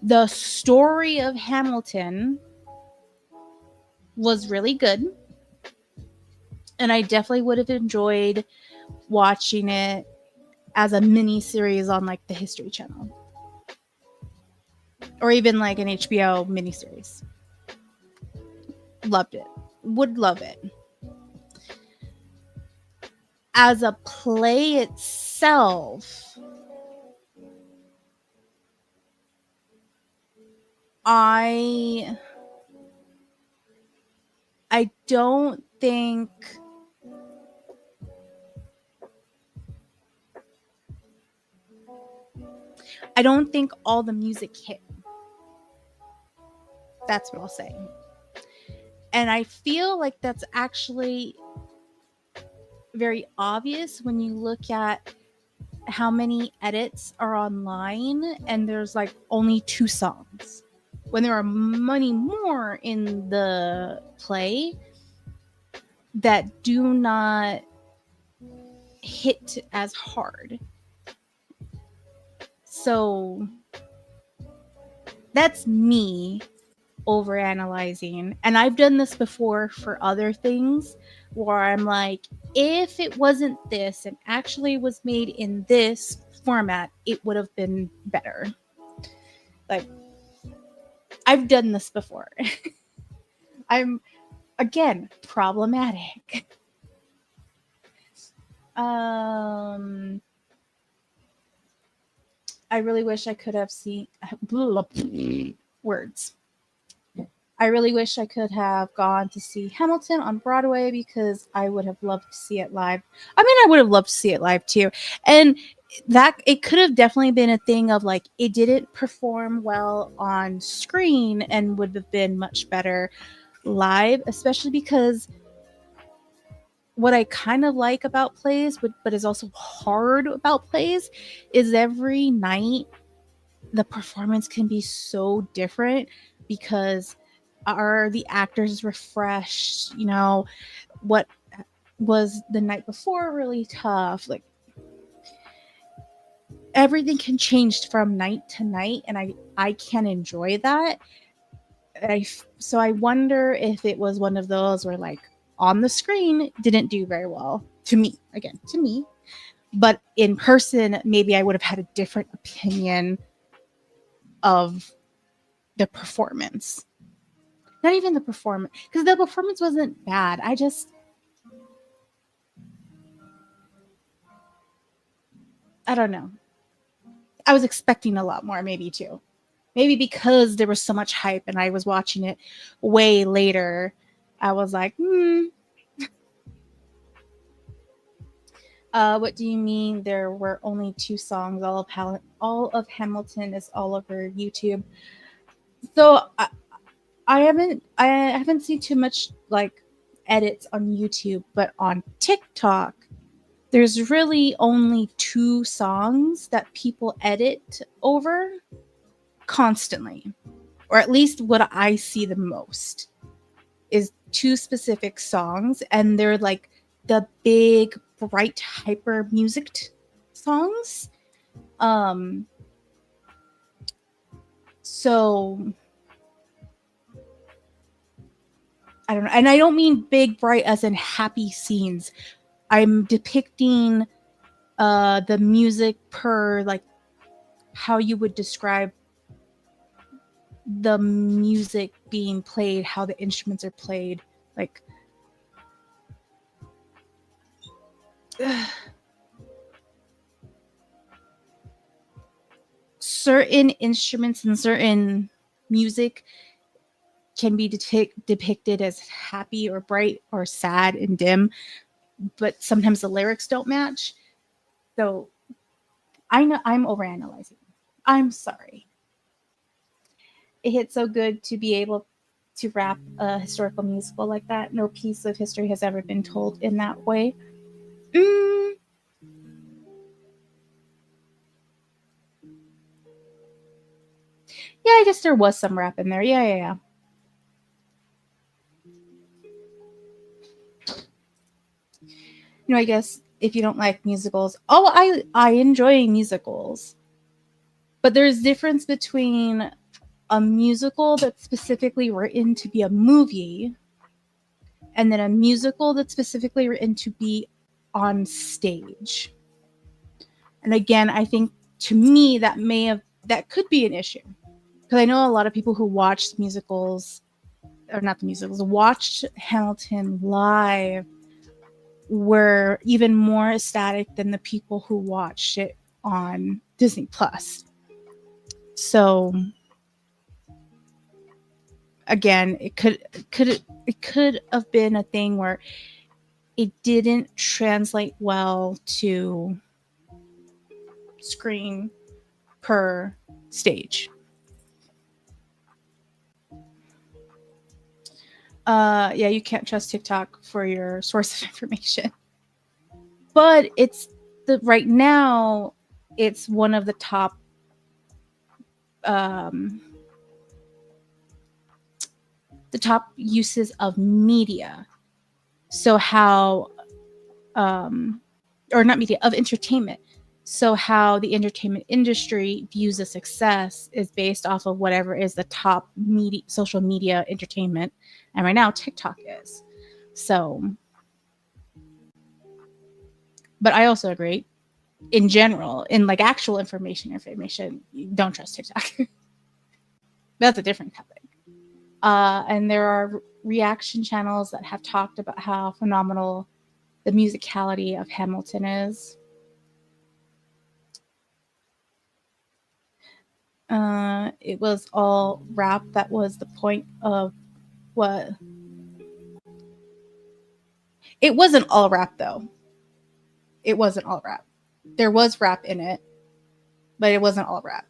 The story of Hamilton was really good. And I definitely would have enjoyed watching it as a mini series on like the History Channel. Or even like an HBO miniseries. Loved it. Would love it. As a play itself, I don't think all the music hit. That's what I'll say. And I feel like that's actually very obvious when you look at how many edits are online and there's like only 2 songs, when there are many more in the play that do not hit as hard. So that's me overanalyzing. And I've done this before for other things where I'm like, if it wasn't this and actually was made in this format, it would have been better. Like, I've done this before. I'm, again, problematic. I really wish I could have seen words. I really wish I could have gone to see Hamilton on Broadway because I would have loved to see it live. I mean, I would have loved to see it live too. And that it could have definitely been a thing of like, it didn't perform well on screen and would have been much better live, especially because what I kind of like about plays, but is also hard about plays, is every night the performance can be so different because are the actors refreshed? You know, what was the night before really tough? Like, everything can change from night to night, and I can enjoy that. So I wonder if it was one of those where like on the screen didn't do very well to me, but in person maybe I would have had a different opinion of the performance. Not even the performance, because the performance wasn't bad. I don't know. I was expecting a lot more, maybe too. Maybe because there was so much hype and I was watching it way later, I was like, what do you mean there were only 2 songs? All of Hamilton is all over YouTube. So I haven't seen too much like edits on YouTube, but on TikTok, there's really only 2 songs that people edit over constantly, or at least what I see the most is 2 specific songs, and they're like the big, bright, hyper music songs. So I don't know, and I don't mean big, bright as in happy scenes. I'm depicting the music per like how you would describe the music being played, how the instruments are played, like certain instruments and certain music can be depicted as happy or bright or sad and dim, but sometimes the lyrics don't match. So I know I'm overanalyzing. I'm sorry. It hits so good to be able to wrap a historical musical like that. No piece of history has ever been told in that way. Yeah, I guess there was some rap in there. Yeah. You know, I guess if you don't like musicals, I enjoy musicals. But there's difference between a musical that's specifically written to be a movie and then a musical that's specifically written to be on stage. And again, I think to me that could be an issue. Because I know a lot of people who watched musicals, or not the musicals, watched Hamilton live were even more ecstatic than the people who watched it on Disney Plus. So again, it could have been a thing where it didn't translate well to screen per stage. Yeah, you can't trust TikTok for your source of information. But right now, it's one of the top uses of media. So how or not media, of entertainment. So how the entertainment industry views a success is based off of whatever is the top social media entertainment. And right now TikTok is. So, but I also agree, in general, in like actual information, you don't trust TikTok. That's a different topic. And there are reaction channels that have talked about how phenomenal the musicality of Hamilton is. It was all rap. That was the point of what? It wasn't all rap, though. It wasn't all rap. There was rap in it, but it wasn't all rap.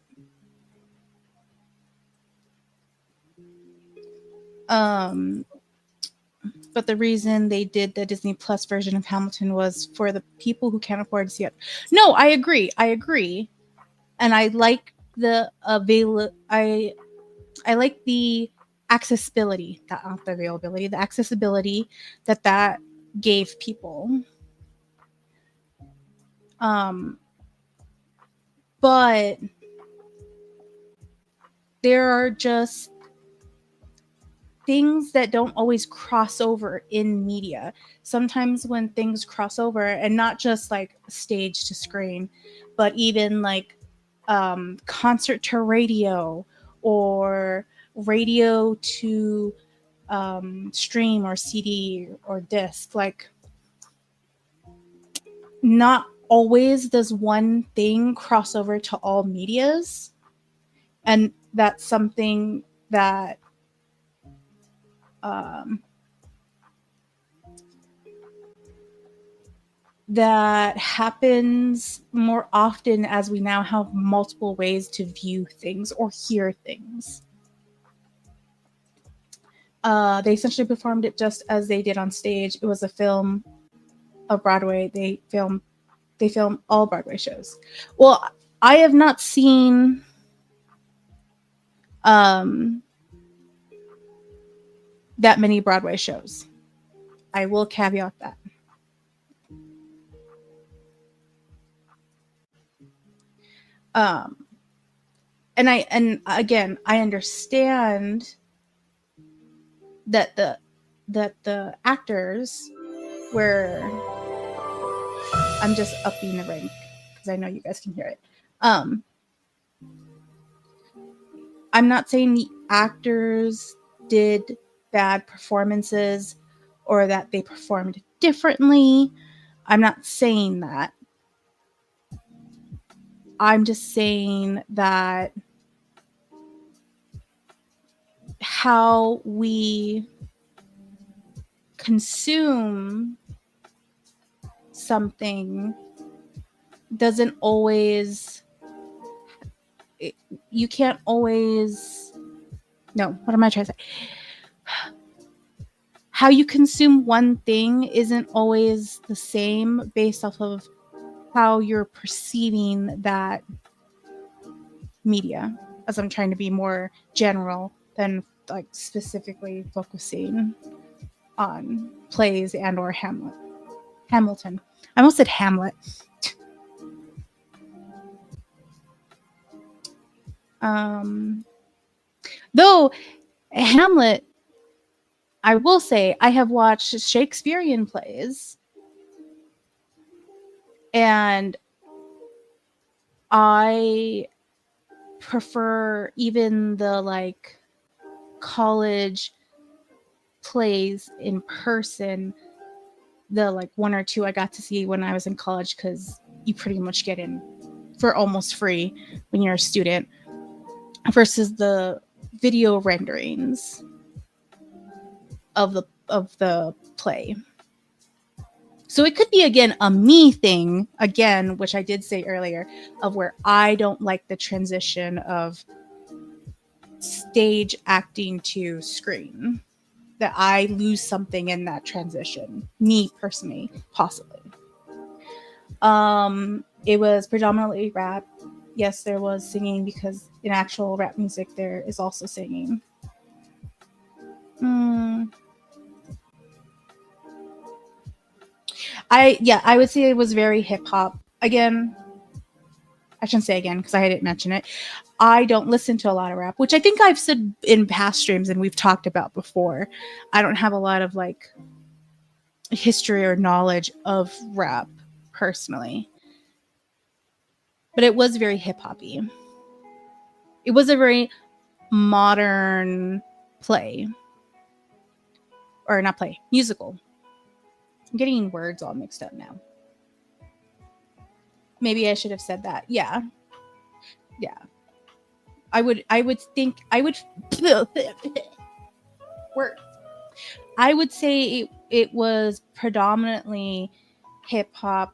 But the reason they did the Disney Plus version of Hamilton was for the people who can't afford to see it. No, I agree. And I like the I like the accessibility, not the availability, the accessibility that gave people. But there are just things that don't always cross over in media. Sometimes when things cross over, and not just like stage to screen, but even like concert to radio, or radio to stream or CD or disc, like not always does one thing cross over to all medias. And that's something that that happens more often as we now have multiple ways to view things or hear things. They essentially performed it just as they did on stage. It was a film of Broadway. They film all Broadway shows. Well, I have not seen that many Broadway shows. I will caveat that. And again, I understand that the actors were. I'm just upping the rank because I know you guys can hear it. I'm not saying the actors did bad performances or that they performed differently. I'm not saying that. I'm just saying that how we consume something doesn't always. You can't always. No, what am I trying to say? How you consume one thing isn't always the same based off of how you're perceiving that media, as I'm trying to be more general than like specifically focusing on plays and or Hamilton. I almost said Hamlet. Though Hamlet, I will say I have watched Shakespearean plays, and I prefer even the like college plays in person, the like one or two I got to see when I was in college, because you pretty much get in for almost free when you're a student, versus the video renderings. of the play. So it could be, again, a me thing, again, which I did say earlier, of where I don't like the transition of stage acting to screen, that I lose something in that transition, me personally, possibly. It was predominantly rap. Yes, there was singing, because in actual rap music there is also singing. I would say it was very hip hop. Again, I shouldn't say again because I didn't mention it. I don't listen to a lot of rap, which I think I've said in past streams and we've talked about before. I don't have a lot of like history or knowledge of rap personally. But it was very hip hoppy. It was a very modern play. Or not play, musical. I'm getting words all mixed up now. Maybe I should have said that. Yeah. I would say it was predominantly hip hop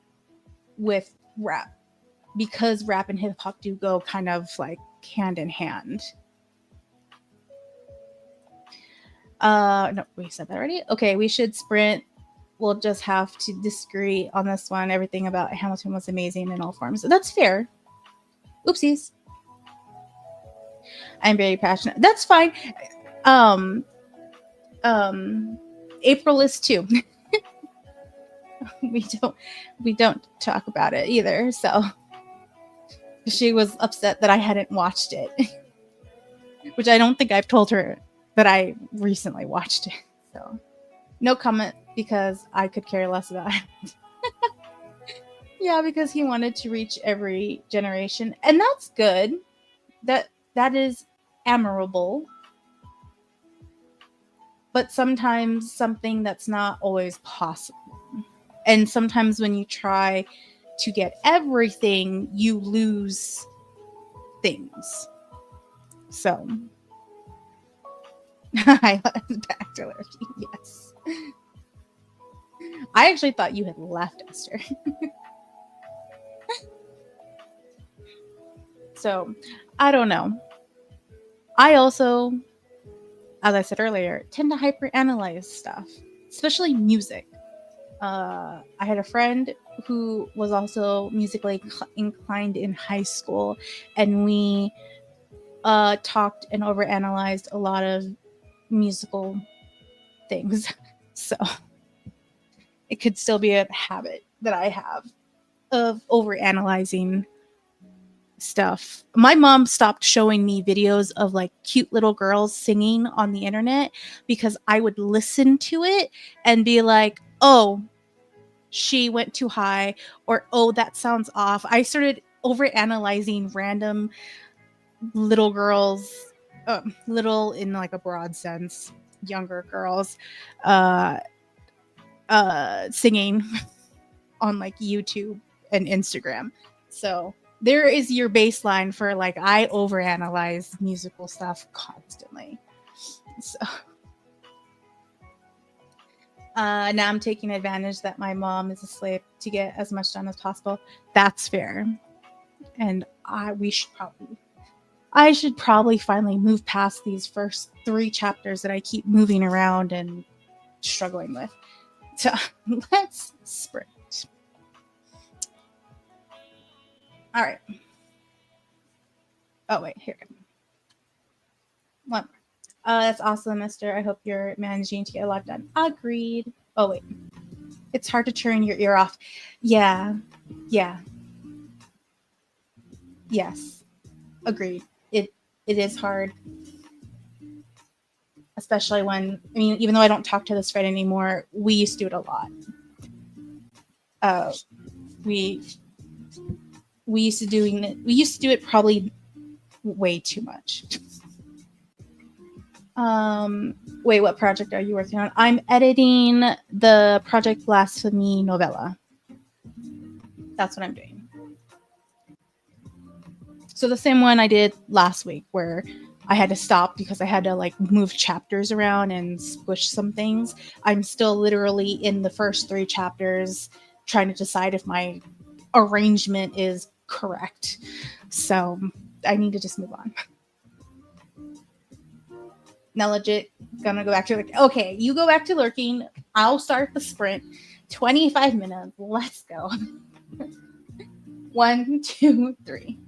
with rap, because rap and hip hop do go kind of like hand in hand. No, we said that already. Okay, we should sprint. We'll just have to disagree on this one. Everything about Hamilton was amazing in all forms. That's fair. Oopsies. I'm very passionate. That's fine. April is too. we don't talk about it either. So she was upset that I hadn't watched it, which I don't think I've told her that I recently watched it. So no comment, because I could care less about it. Yeah, because he wanted to reach every generation, and that's good. That is admirable. But sometimes something that's not always possible. And sometimes when you try to get everything, you lose things. So I back to Lurky, yes. I actually thought you had left, Esther. So I don't know. I also, as I said earlier, tend to hyperanalyze stuff, especially music. I had a friend who was also musically inclined in high school, and we talked and overanalyzed a lot of musical things. So it could still be a habit that I have of overanalyzing stuff. My mom stopped showing me videos of like cute little girls singing on the internet because I would listen to it and be like, oh, she went too high, or oh, that sounds off. I started overanalyzing random little girls, little in like a broad sense, younger girls, singing on like YouTube and Instagram. So there is your baseline for like, I overanalyze musical stuff constantly. So now I'm taking advantage that my mom is asleep to get as much done as possible. That's fair. And I should probably finally move past these first 3 chapters that I keep moving around and struggling with. So let's sprint. All right. Oh, wait, here. One more. That's awesome, mister. I hope you're managing to get a lot done. Agreed. Oh, wait. It's hard to turn your ear off. Yeah. Yes. Agreed. It is hard. Especially when, I mean, even though I don't talk to this friend anymore, we used to do it a lot. We used to do it probably way too much. Wait, what project are you working on? I'm editing the Project Blasphemy novella. That's what I'm doing. So the same one I did last week, where I had to stop because I had to like move chapters around and squish some things. I'm still literally in the first 3 chapters trying to decide if my arrangement is correct. So I need to just move on. Now legit gonna go back to like, okay, you go back to lurking. I'll start the sprint. 25 minutes. Let's go. 1, 2, 3.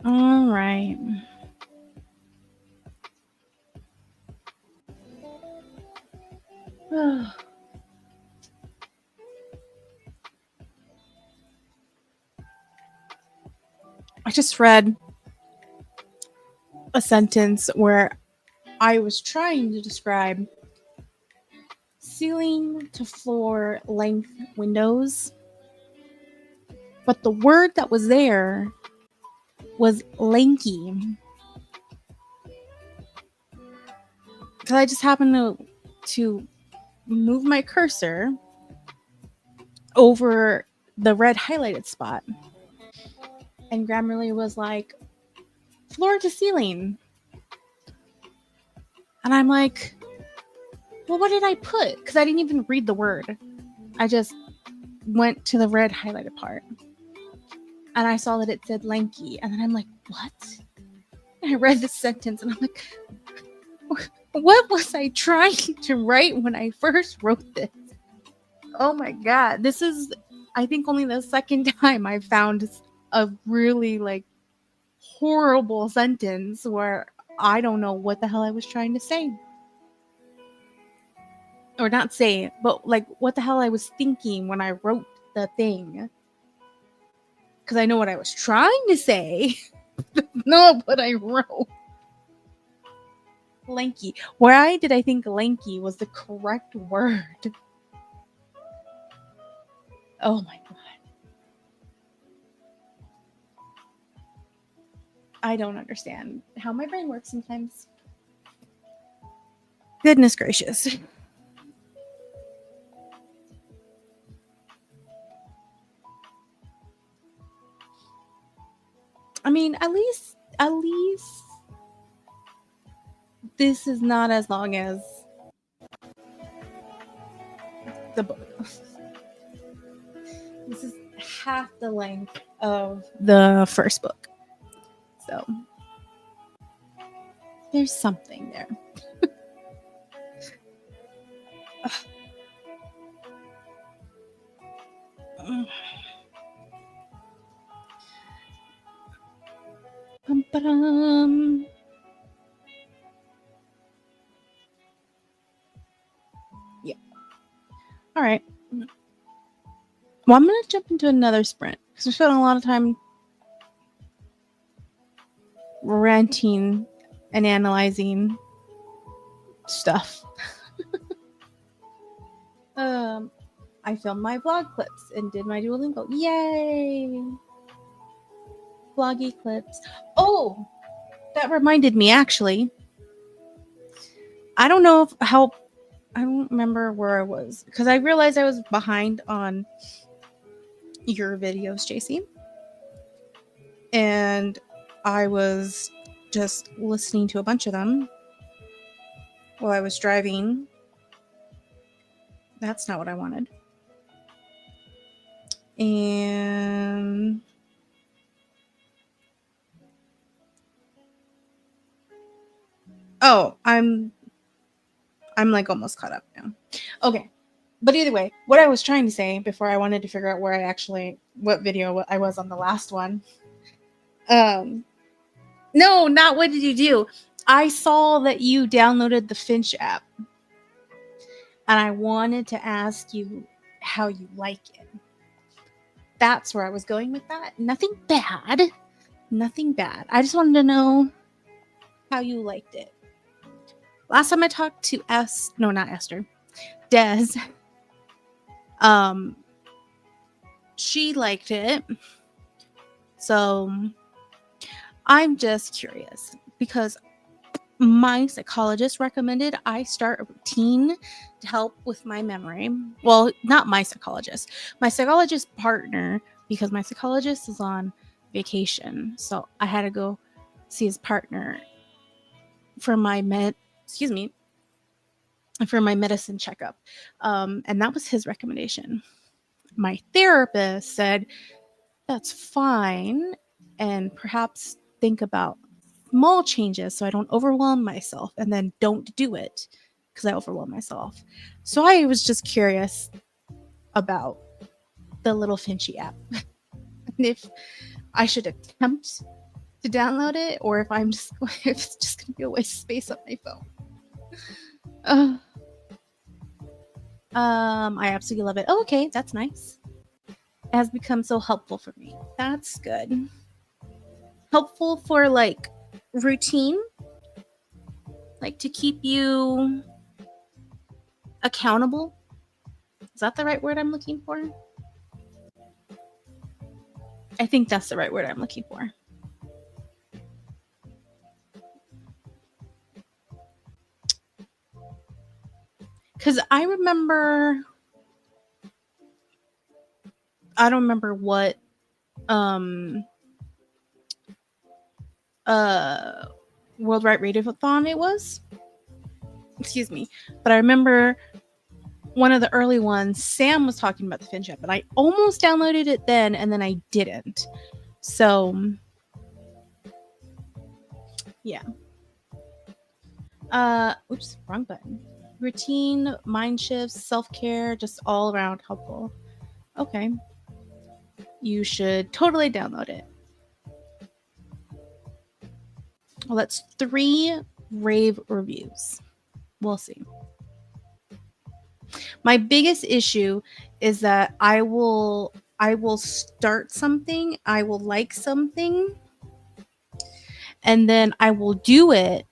All right. I just read a sentence where I was trying to describe ceiling to floor length windows, but the word that was there was lanky. Because I just happened to move my cursor over the red highlighted spot, and Grammarly was like, floor to ceiling. And I'm like, well, what did I put? Because I didn't even read the word. I just went to the red highlighted part. And I saw that it said lanky. And then I'm like, what? And I read this sentence and I'm like, what was I trying to write when I first wrote this? Oh my God. This is, I think, only the second time I found a really like horrible sentence where I don't know what the hell I was trying to say. Or not say, but like what the hell I was thinking when I wrote the thing. Because I know what I was trying to say, not what I wrote. Lanky. Why did I think lanky was the correct word? Oh my God. I don't understand how my brain works sometimes. Goodness gracious. I mean, at least this is not as long as the book. This is half the length of the first book. So there's something there. Yeah. All right. Well, I'm going to jump into another sprint because I spent a lot of time ranting and analyzing stuff. I filmed my vlog clips and did my Duolingo. Yay! Vloggy clips. Oh, that reminded me, actually. I don't know I don't remember where I was because I realized I was behind on your videos, JC. And I was just listening to a bunch of them while I was driving. That's not what I wanted. And oh, I'm like almost caught up now. Okay. But either way, what I was trying to say before I wanted to figure out where what video I was on the last one. No, not what did you do? I saw that you downloaded the Finch app. And I wanted to ask you how you like it. That's where I was going with that. Nothing bad. Nothing bad. I just wanted to know how you liked it. Last time I talked to Des. She liked it. So I'm just curious because my psychologist recommended I start a routine to help with my memory. Well, not my psychologist. My psychologist partner, because my psychologist is on vacation. So I had to go see his partner for my medicine checkup. And that was his recommendation. My therapist said, that's fine. And perhaps think about small changes so I don't overwhelm myself, and then don't do it because I overwhelm myself. So I was just curious about the little Finchy app. And if I should attempt to download it or if if it's just going to be a waste of space on my phone. I absolutely love it. Oh, okay, that's nice. It has become so helpful for me. That's good. Helpful for like routine, like to keep you accountable. Is that the right word I'm looking for? I think that's the right word I'm looking for. Because I don't remember what World Write Readathon it was. Excuse me. But I remember one of the early ones, Sam was talking about the Finch app, and I almost downloaded it then, and then I didn't. So, yeah. Oops, wrong button. Routine, mind shifts, self-care, just all around helpful. Okay. You should totally download it. Well, that's 3 rave reviews. We'll see. My biggest issue is that I will start something, I will like something, and then I will do it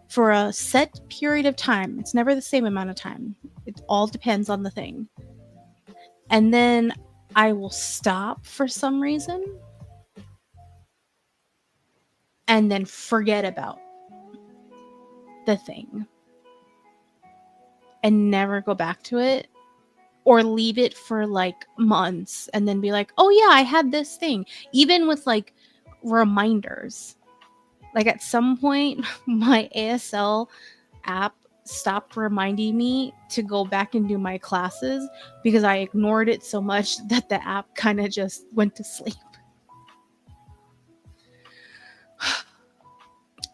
for a set period of time. It's never the same amount of time. It all depends on the thing. And then I will stop for some reason and then forget about the thing and never go back to it, or leave it for like months and then be like, oh yeah, I had this thing. Even with like reminders. Like at some point, my ASL app stopped reminding me to go back and do my classes because I ignored it so much that the app kind of just went to sleep.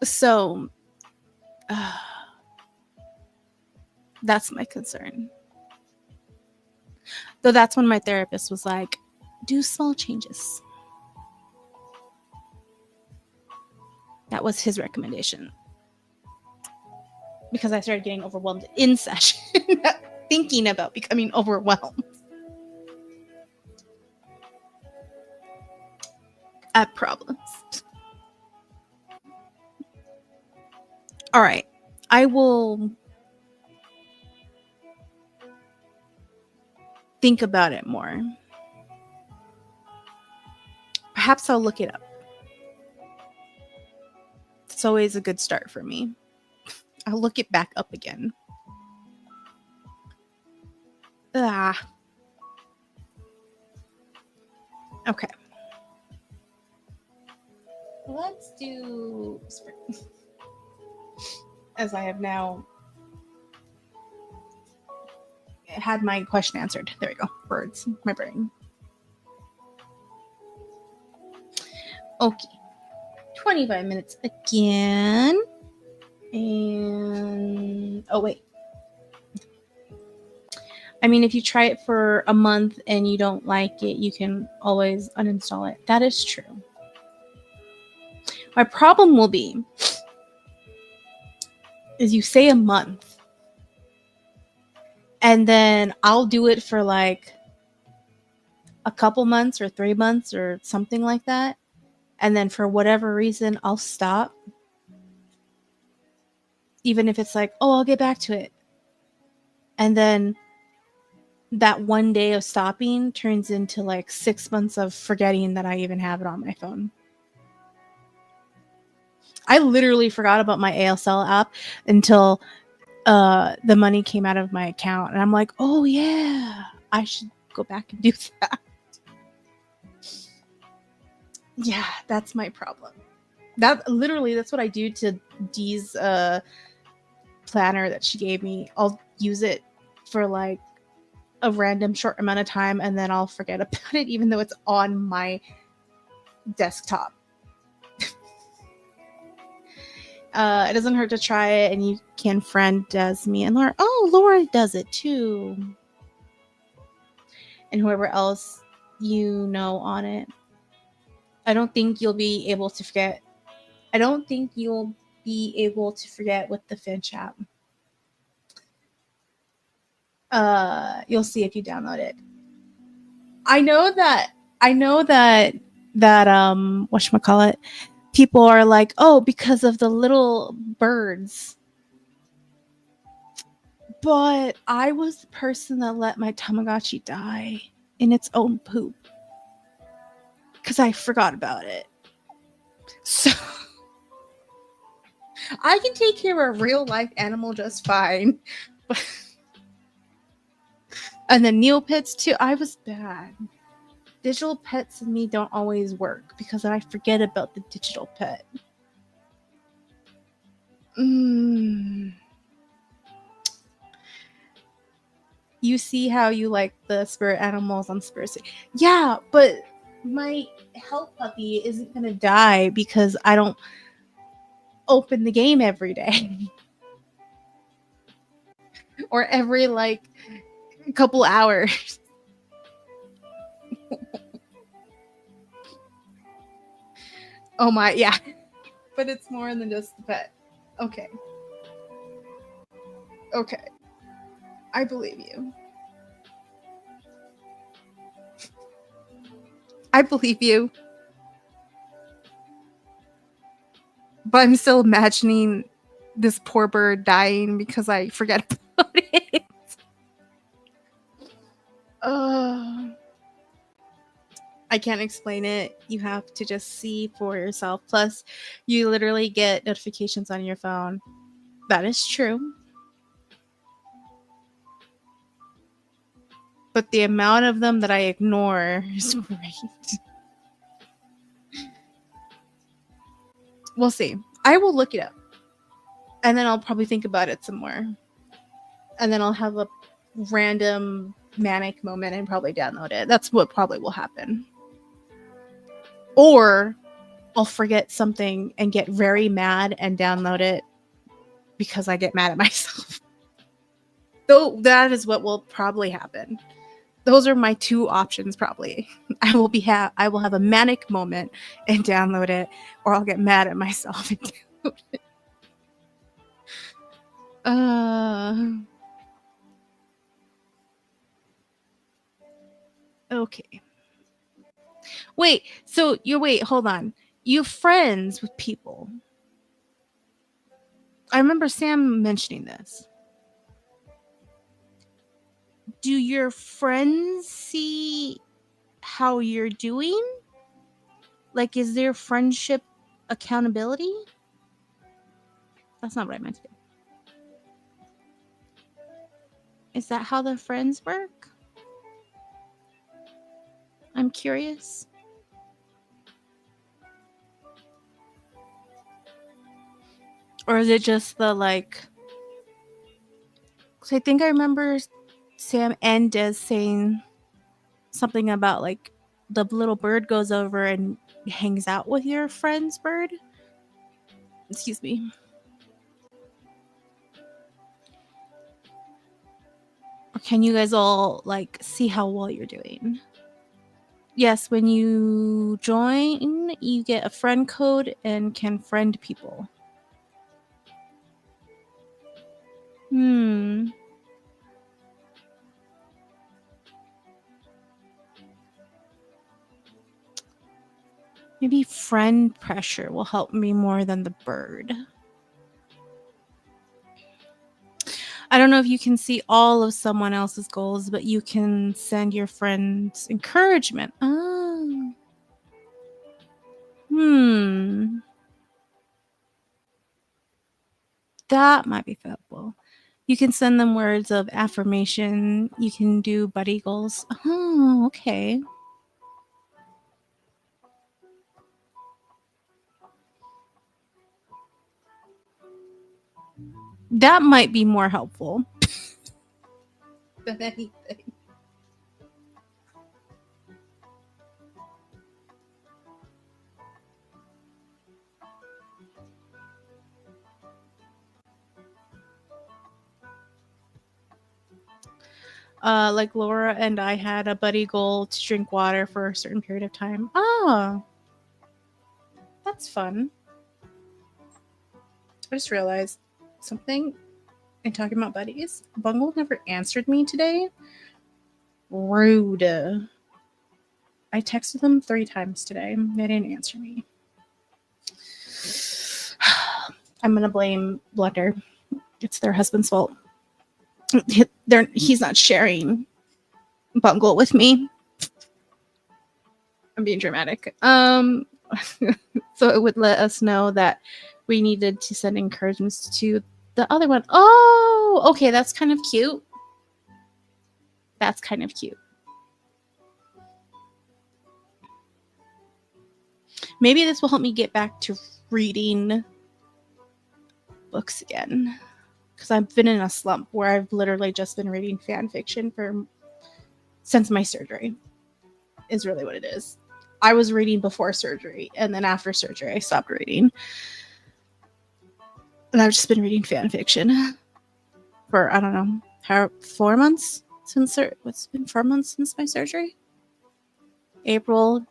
So that's my concern. Though that's when my therapist was like, do small changes. That was his recommendation. Because I started getting overwhelmed in session, thinking about becoming overwhelmed at problems. All right. I will think about it more. Perhaps I'll look it up. It's always a good start for me. I'll look it back up again. Okay. Let's do spring. As I have now had my question answered. There we go. Birds. My brain. Okay. 25 minutes again. And oh wait. I mean, if you try it for a month and you don't like it, you can always uninstall it. That is true. My problem will be is you say a month and then I'll do it for like a couple months or 3 months or something like that. And then for whatever reason, I'll stop. Even if it's like, oh, I'll get back to it. And then that one day of stopping turns into like 6 months of forgetting that I even have it on my phone. I literally forgot about my ASL app until the money came out of my account. And I'm like, oh yeah, I should go back and do that. Yeah, that's my problem. That's what I do to Dee's planner that she gave me. I'll use it for like a random short amount of time and then I'll forget about it even though it's on my desktop. It doesn't hurt to try it, and you can friend me and Laura. Oh, Laura does it too. And whoever else you know on it. I don't think you'll be able to forget. I don't think you'll be able to forget with the Finch app. You'll see if you download it. I know that whatchamacallit, people are like, oh, because of the little birds. But I was the person that let my Tamagotchi die in its own poop. Because I forgot about it. So I can take care of a real life animal just fine. And the Neopets too. I was bad. Digital pets and me don't always work because I forget about the digital pet. You see how you like the spirit animals on Spirit City. Yeah, but my health puppy isn't going to die because I don't open the game every day. Or every like couple hours. Oh my, yeah. But it's more than just the pet. Okay. Okay. I believe you. I believe you. But I'm still imagining this poor bird dying because I forget about it. I can't explain it. You have to just see for yourself. Plus, you literally get notifications on your phone. That is true. But the amount of them that I ignore is great. We'll see. I will look it up. And then I'll probably think about it some more. And then I'll have a random manic moment and probably download it. That's what probably will happen. Or I'll forget something and get very mad and download it because I get mad at myself. Though that is what will probably happen. Those are my two options probably. I will have a manic moment and download it, or I'll get mad at myself and download it. Okay. Hold on. You're friends with people. I remember Sam mentioning this. Do your friends see how you're doing? Like, is there friendship accountability? That's not what I meant to do. Is that how the friends work? I'm curious. Or is it just the like... Because I think I remember Sam and Des saying something about like the little bird goes over and hangs out with your friend's bird. Excuse me. Or can you guys all like see how well you're doing? Yes, when you join, you get a friend code and can friend people. Maybe friend pressure will help me more than the bird. I don't know if you can see all of someone else's goals, but you can send your friends encouragement. Oh. That might be helpful. You can send them words of affirmation. You can do buddy goals. Oh, okay. That might be more helpful than anything. Like Laura and I had a buddy goal to drink water for a certain period of time. Oh, that's fun. I just realized something in talking about buddies. Bungle never answered me today. Rude. I texted them 3 times today. They didn't answer me. I'm going to blame Blunder. It's their husband's fault. He's not sharing Bungle with me. I'm being dramatic. So it would let us know that we needed to send encouragements to the other one. Oh, okay, that's kind of cute. That's kind of cute. Maybe this will help me get back to reading books again. Because I've been in a slump where I've literally just been reading fan fiction since my surgery. Is really what it is. I was reading before surgery, and then after surgery, I stopped reading. And I've just been reading fan fiction for, I don't know, 4 months since what's been 4 months since my surgery? June.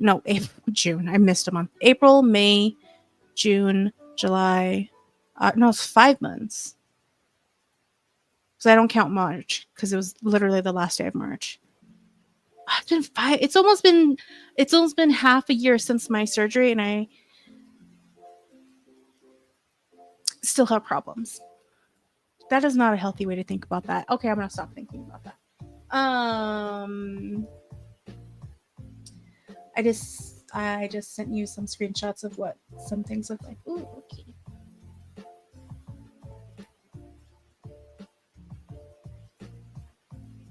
I missed a month. April, May, June, July. No, it's 5 months. Because I don't count March, because it was literally the last day of March. It's almost been half a year since my surgery, and I still have problems. That is not a healthy way to think about that. Okay, I'm gonna stop thinking about that. I just sent you some screenshots of what some things look like. Ooh, okay.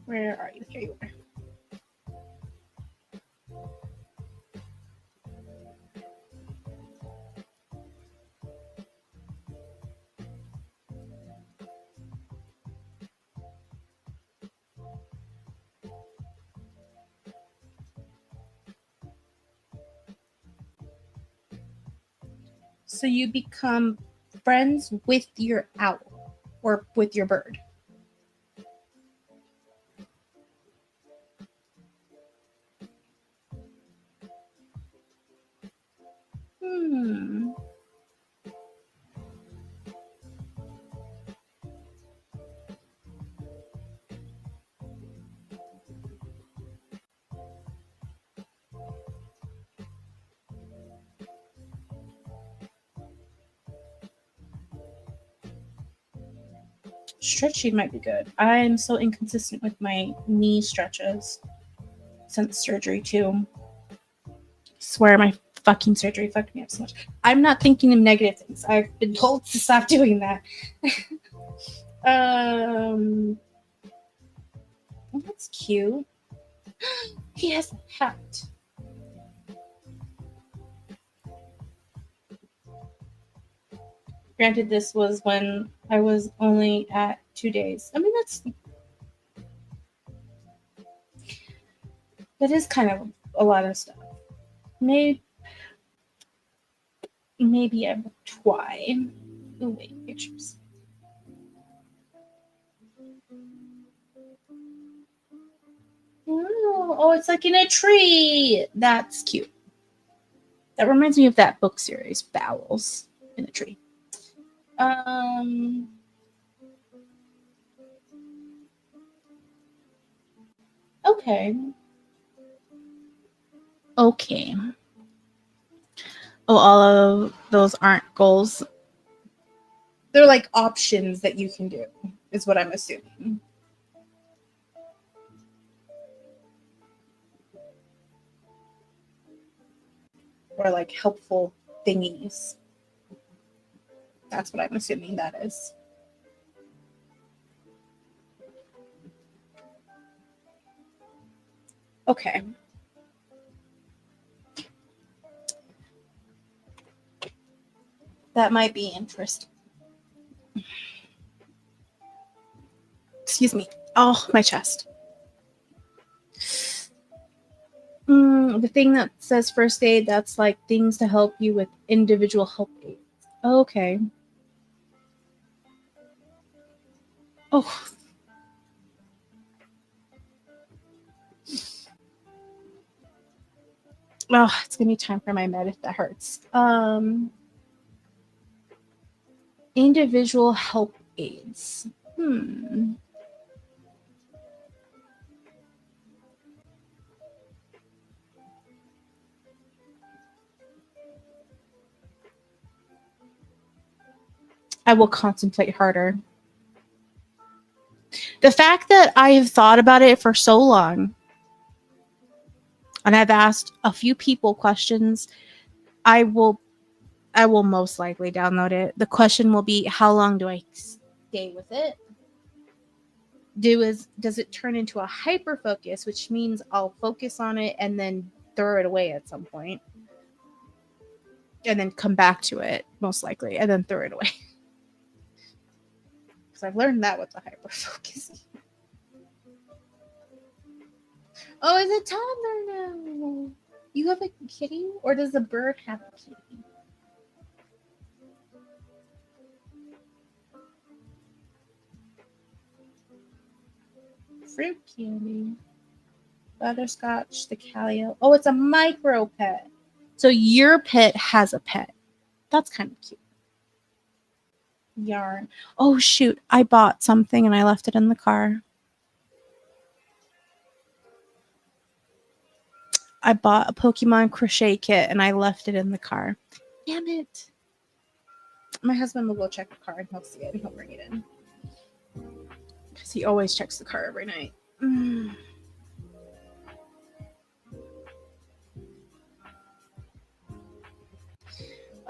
Where are you? Here you are. So you become friends with your owl or with your bird. Stretching might be good. I'm so inconsistent with my knee stretches since surgery too. Swear my fucking surgery fucked me up so much. I'm not thinking of negative things. I've been told to stop doing that. Oh, that's cute. He has a hat. Granted, this was when I was only at 2 days. I mean, that is kind of a lot of stuff. Maybe I will try. Oh, wait, pictures. Oh, it's like in a tree. That's cute. That reminds me of that book series, Bowels in a Tree. Okay. Okay. Oh, all of those aren't goals. They're like options that you can do, is what I'm assuming. Or like helpful thingies. That's what I'm assuming that is. Okay. That might be interesting. Excuse me. Oh, my chest. The thing that says first aid, that's like things to help you with individual help aids. Okay. Oh. Oh, it's gonna be time for my med if that hurts. Individual help aids. I will contemplate harder. The fact that I have thought about it for so long, and I've asked a few people questions, I will most likely download it. The question will be, how long do I stay with it? Does it turn into a hyper focus, which means I'll focus on it and then throw it away at some point, and then come back to it most likely, and then throw it away. Because I've learned that with the hyper focus. Oh, it's a toddler now. You have a kitty, or does the bird have a kitty? Fruit candy, butterscotch, the Calio. Oh, it's a micro pet. So your pet has a pet. That's kind of cute. Yarn. Oh shoot, I bought something and I left it in the car. I bought a Pokemon crochet kit and I left it in the car. Damn it. My husband will go check the car and he'll see it and he'll bring it in. Because he always checks the car every night.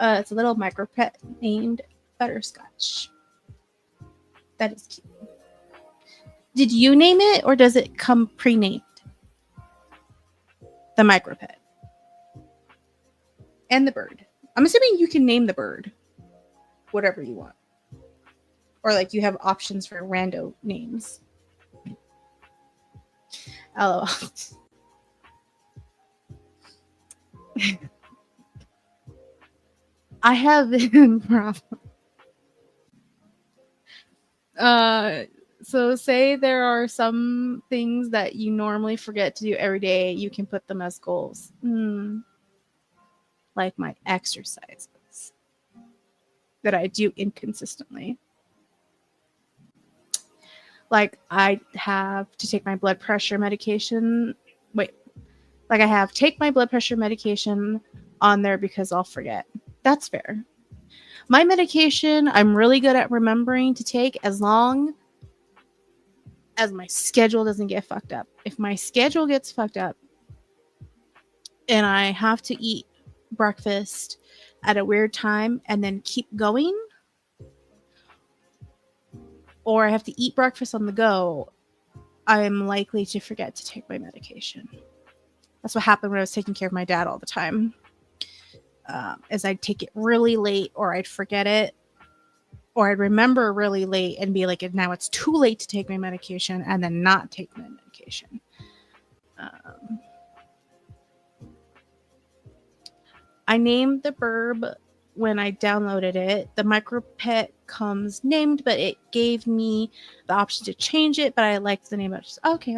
It's a little micro pet named Butterscotch. That is cute. Did you name it or does it come pre-named? The micro pet. And the bird. I'm assuming you can name the bird whatever you want. Or like you have options for rando names. LOL. I have been so say there are some things that you normally forget to do every day, you can put them as goals. Like my exercises that I do inconsistently. Like I have to take my blood pressure medication. Wait, like I have take my blood pressure medication on there because I'll forget. That's fair. My medication, I'm really good at remembering to take as long as my schedule doesn't get fucked up. If my schedule gets fucked up and I have to eat breakfast at a weird time and then keep going, or I have to eat breakfast on the go, I'm likely to forget to take my medication. That's what happened when I was taking care of my dad all the time. Is I'd take it really late, or I'd forget it, or I'd remember really late and be like, now it's too late to take my medication, and then not take my medication. I named the burb when I downloaded it. The micropet comes named, but it gave me the option to change it, but I liked the name. Of just okay.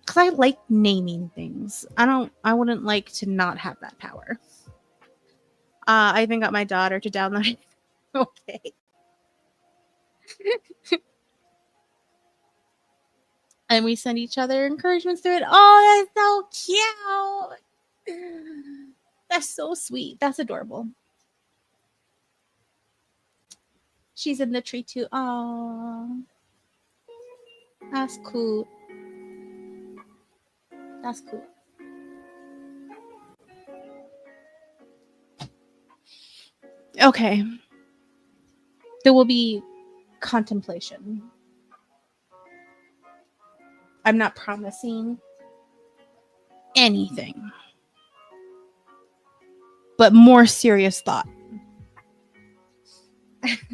Because I like naming things. I wouldn't like to not have that power. I even got my daughter to download it. Okay. And we send each other encouragements through it. Oh, that's so cute. That's so sweet. That's adorable. She's in the tree too. Oh, that's cool. That's cool. Okay. There will be contemplation. I'm not promising anything, but more serious thought.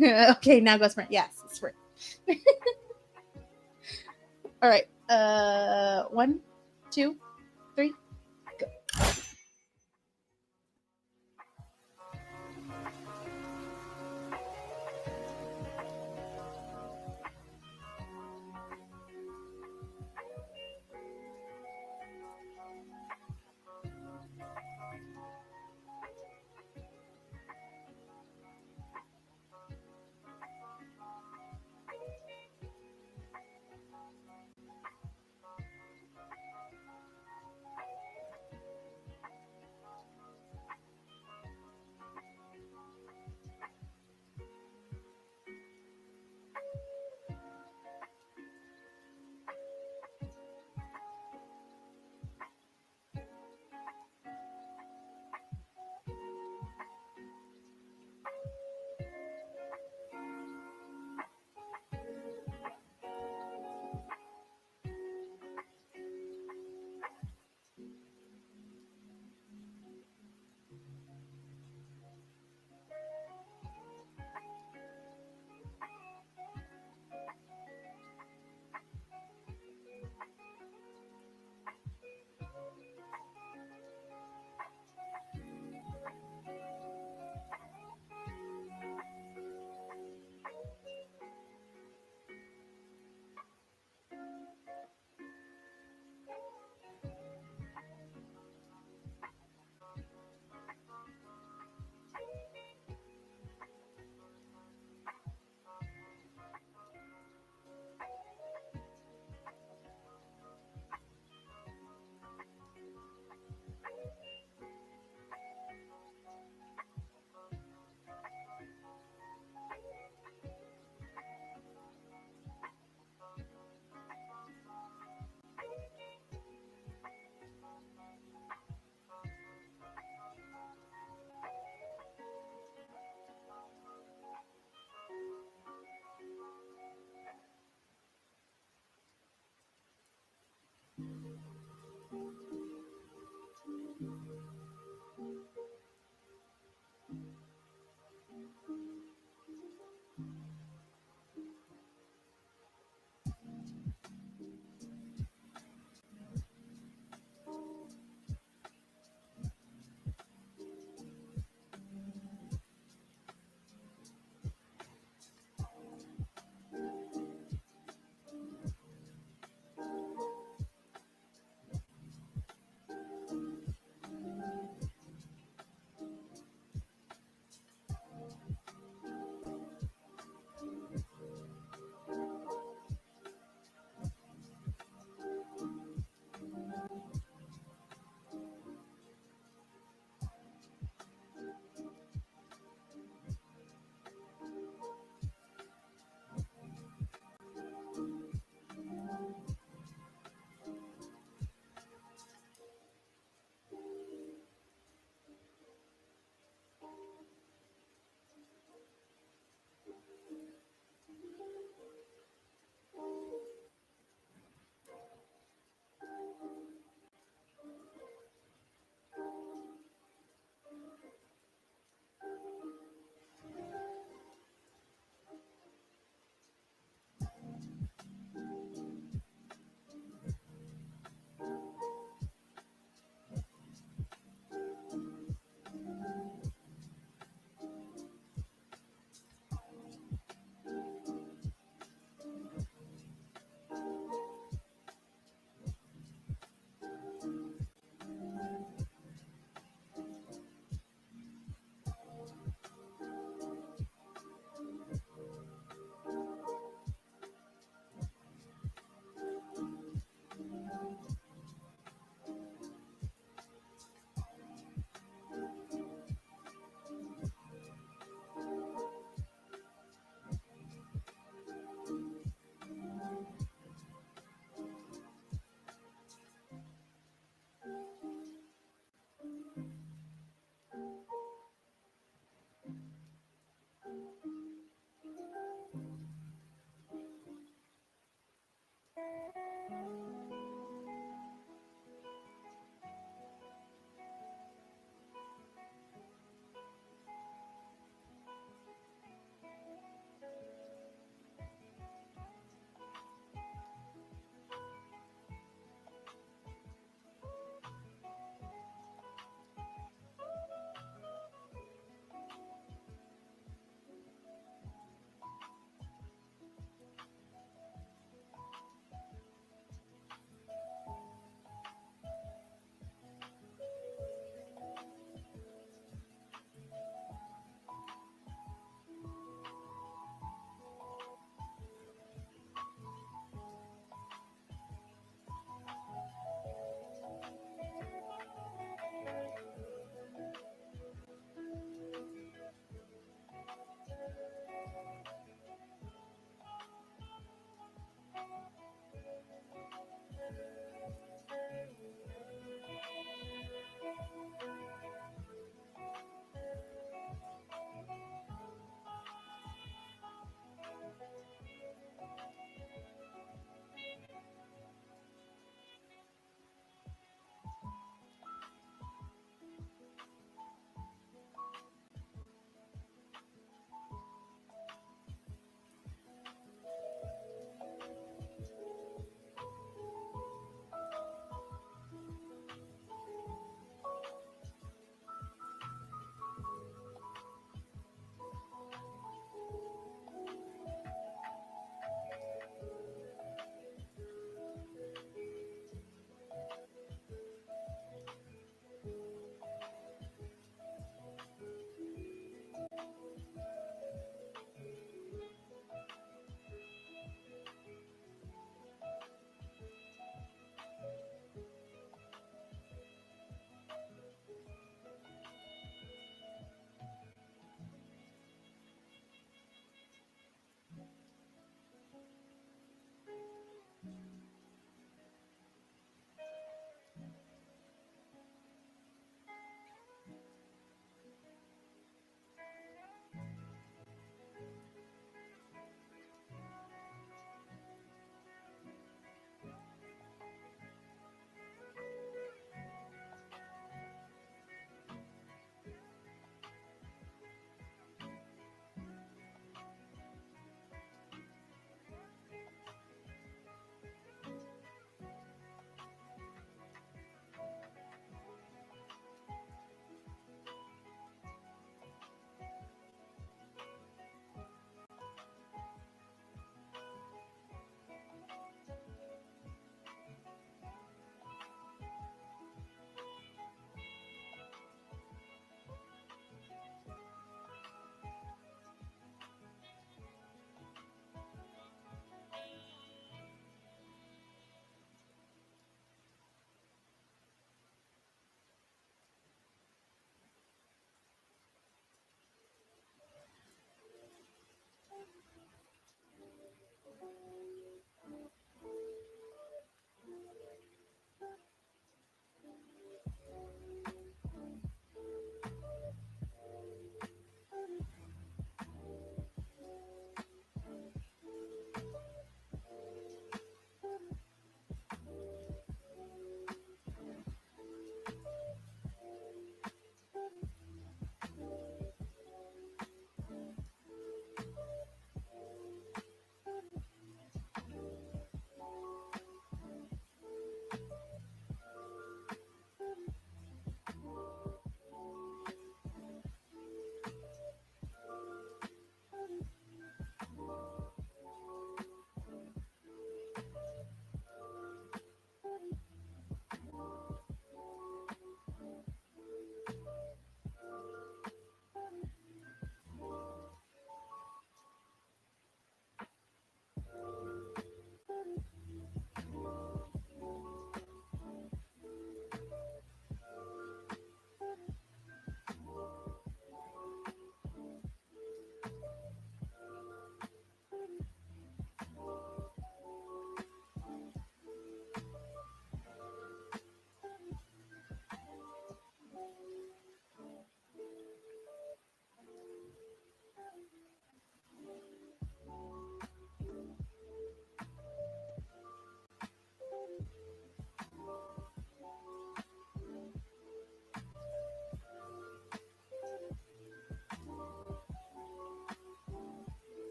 Okay, now go sprint. Yes, sprint. All right. 1, 2, 3, go.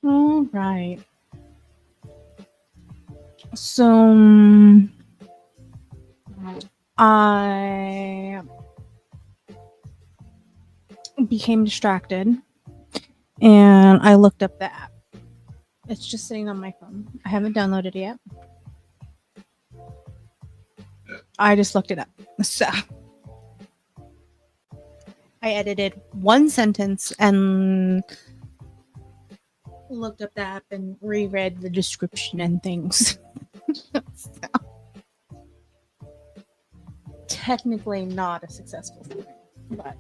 All right. So I became distracted and I looked up the app. It's just sitting on my phone. I haven't downloaded it yet. I just looked it up. So I edited one sentence and looked up the app and reread the description and things. So, technically not a successful thing, but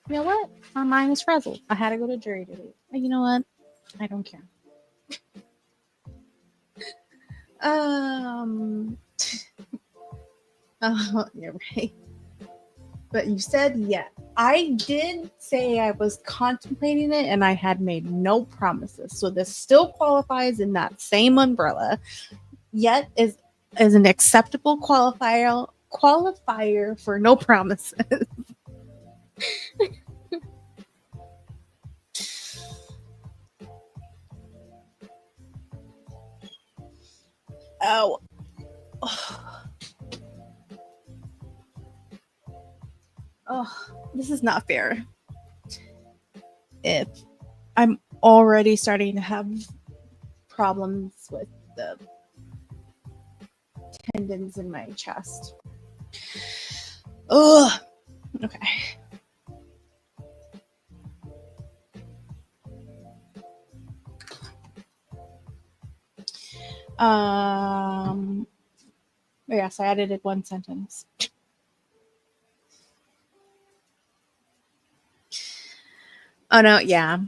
you know what? My mind is frazzled. I had to go to jury duty. You know what? I don't care. Oh, you're right. But you said yeah. I did say I was contemplating it and I had made no promises. So this still qualifies in that same umbrella. Yet is an acceptable qualifier for no promises. Oh. Oh, this is not fair. If I'm already starting to have problems with the tendons in my chest. Ugh. Okay. Yes, I edited one sentence. Oh no, yeah.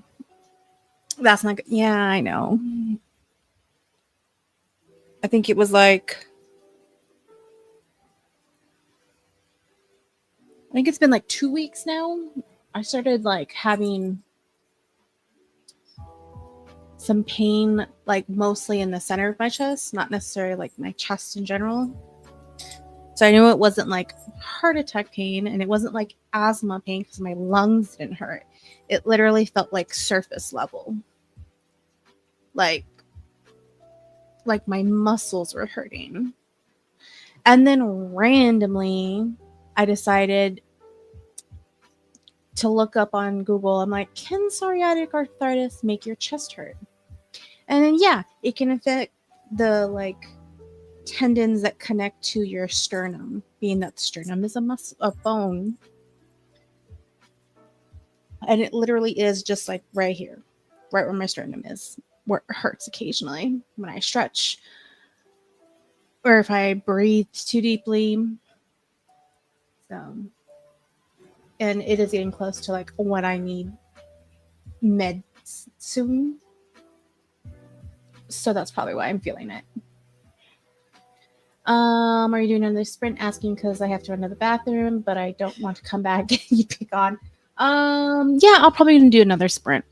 That's not good. Yeah, I know. I think it was like I think it's been like 2 weeks now. I started like having some pain, like mostly in the center of my chest, not necessarily like my chest in general. So I knew it wasn't like heart attack pain and it wasn't like asthma pain because my lungs didn't hurt. It literally felt like surface level. Like my muscles were hurting. And then randomly I decided to look up on Google. I'm like, can psoriatic arthritis make your chest hurt? And then yeah, it can affect the like tendons that connect to your sternum, being that the sternum is a bone. And it literally is just like right here, right where my sternum is, where it hurts occasionally when I stretch or if I breathe too deeply. So, and it is getting close to like when I need meds soon. So that's probably why I'm feeling it. Are you doing another sprint? Asking because I have to run to the bathroom, but I don't want to come back. You pick on. Yeah, I'll probably do another sprint.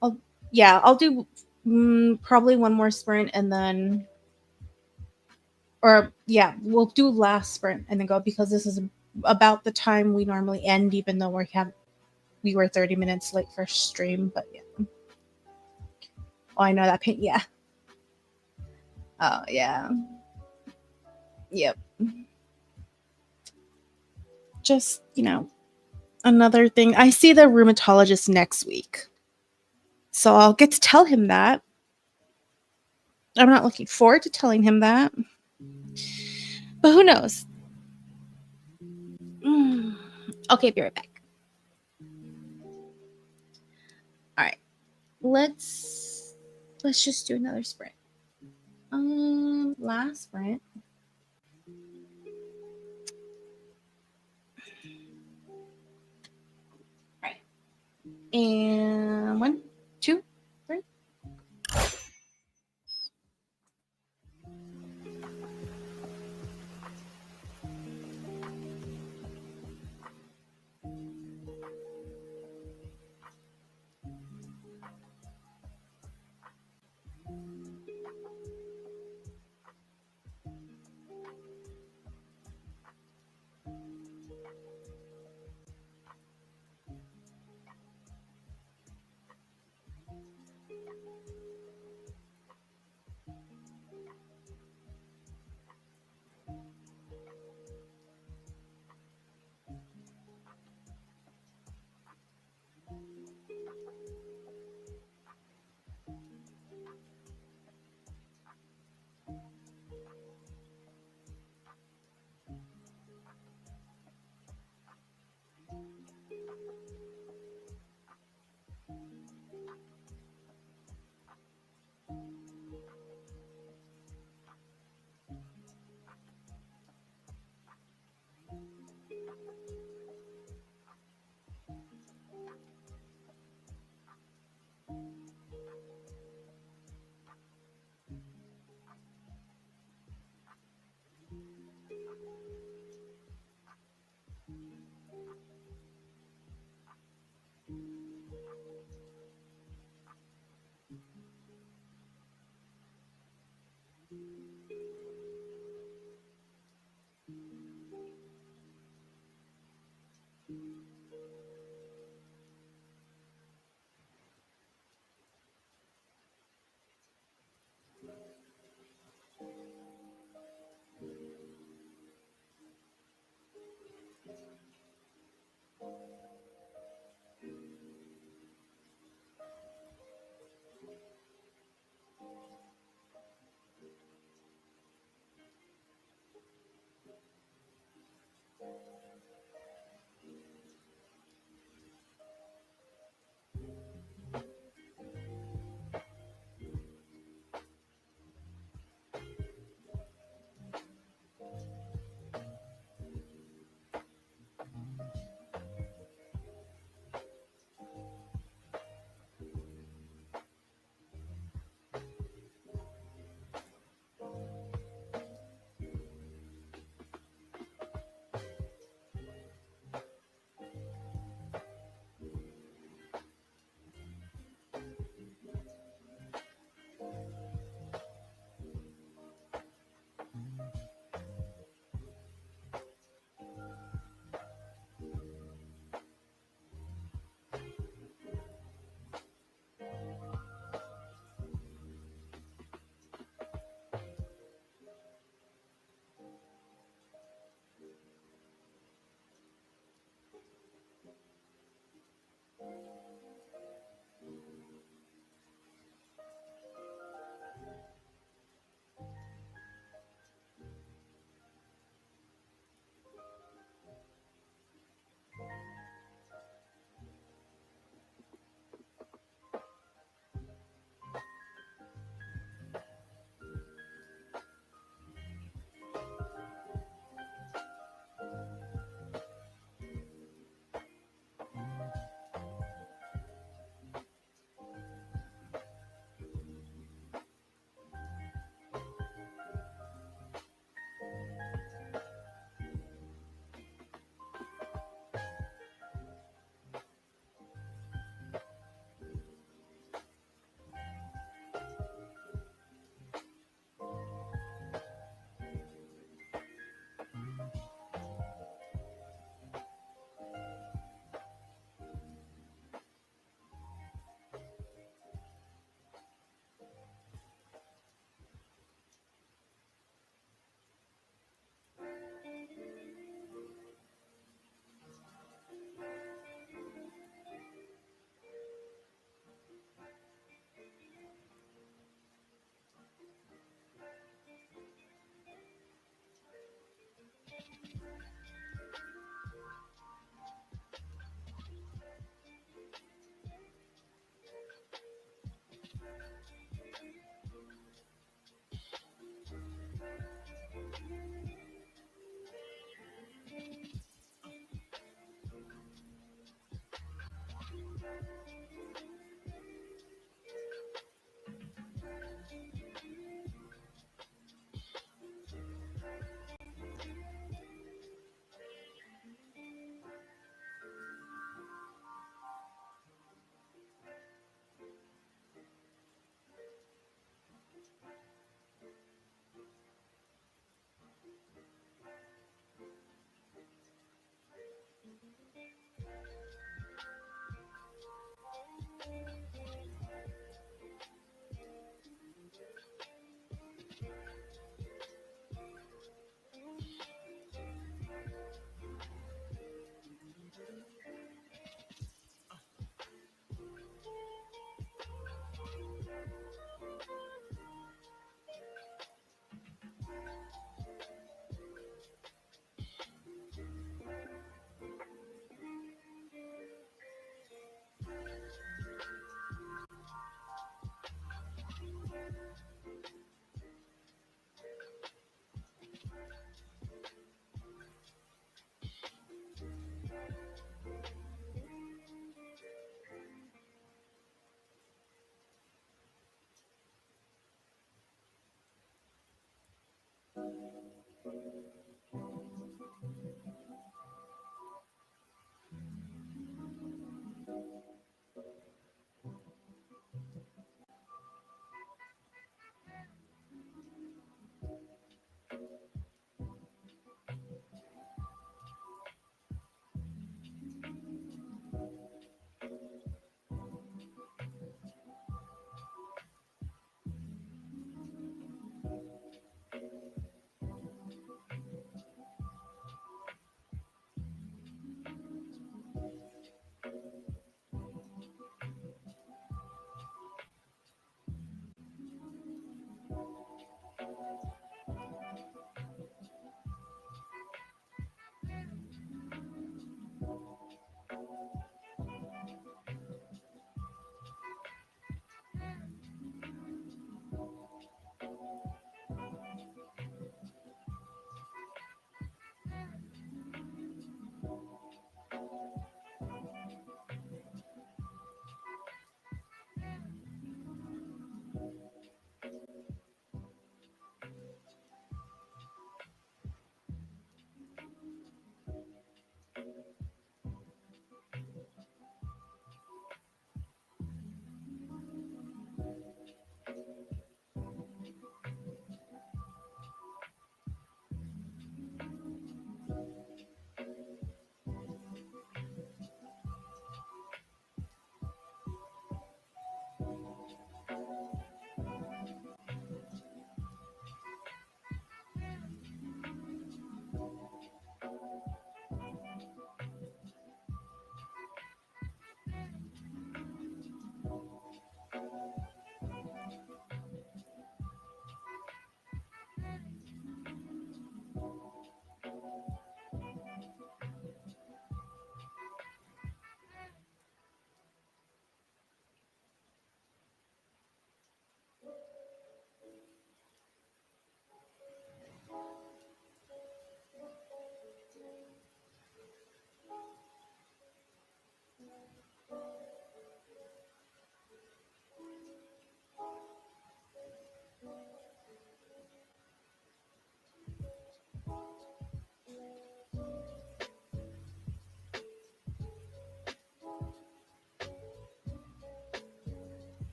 I'll do probably one more sprint and then, or yeah, we'll do last sprint and then go because this is about the time we normally end, even though we were 30 minutes late for stream, but yeah. Oh, I know that pain. Yeah. Oh, yeah. Yep. Just, another thing. I see the rheumatologist next week. So I'll get to tell him that. I'm not looking forward to telling him that. But who knows? Okay, be right back. All right. Let's just do another sprint. Last sprint. All right. And 1, 2, 3.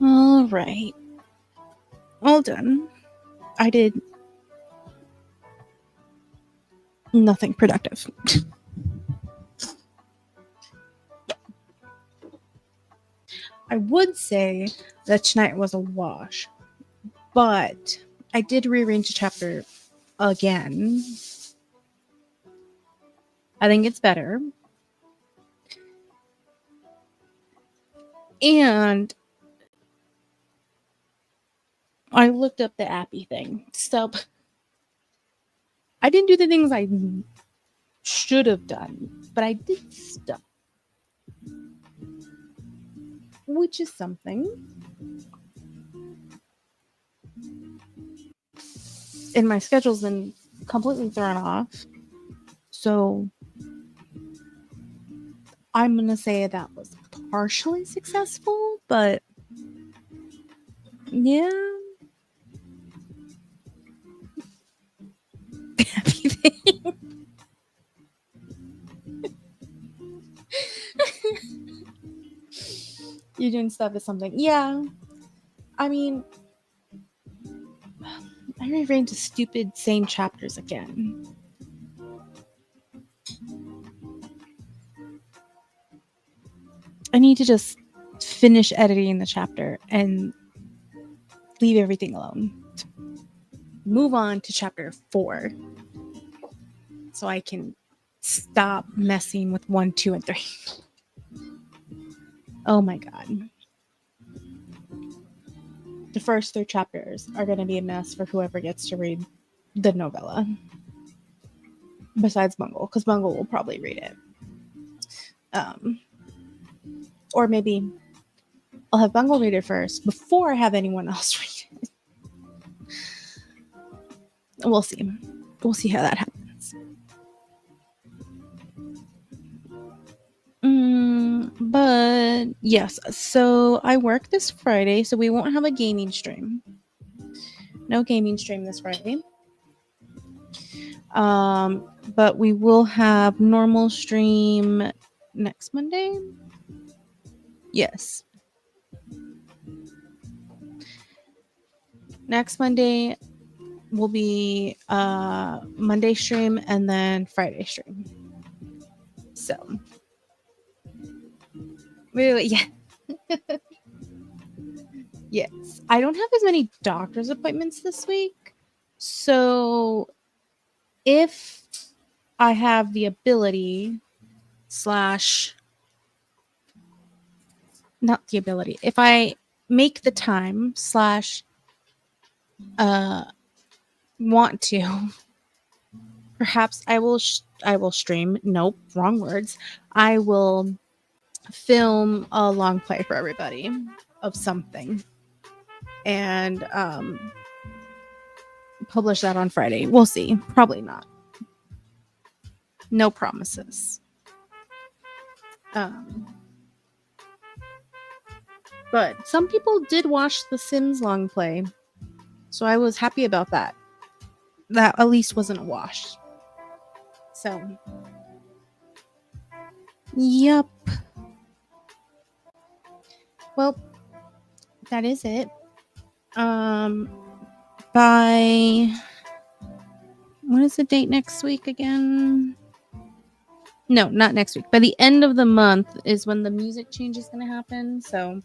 All right. All done. I did nothing productive. I would say that tonight was a wash, but I did rearrange the chapter again. I think it's better. And I looked up the appy thing. So I didn't do the things I should have done, but I did stuff, which is something. And my schedule's been completely thrown off. So I'm going to say that was partially successful, but yeah. You're doing stuff is something. Yeah. I mean, I rearranged the stupid same chapters again. I need to just finish editing the chapter and leave everything alone. Move on to chapter 4 so I can stop messing with 1, 2, and 3. Oh my god. The first 3 chapters are going to be a mess for whoever gets to read the novella. Besides Bungle, because Bungle will probably read it. Or maybe I'll have Bungle read it first before I have anyone else read it. We'll see. We'll see how that happens. But yes, so I work this Friday, so we won't have a gaming stream. No gaming stream this Friday. But we will have normal stream next Monday. Yes. Next Monday will be Monday stream and then Friday stream. So wait, yeah. Yes. I don't have as many doctor's appointments this week. So if I have the ability not the ability, if I make the time want to, perhaps I will stream. Nope, wrong words. I will film a long play for everybody of something and publish that on Friday. We'll see. Probably not. No promises. But some people did watch the Sims long play, so I was happy about that. That at least wasn't a wash. So, yep. Well, that is it. By what is the date next week again? No, not next week. By the end of the month is when the music change is going to happen. So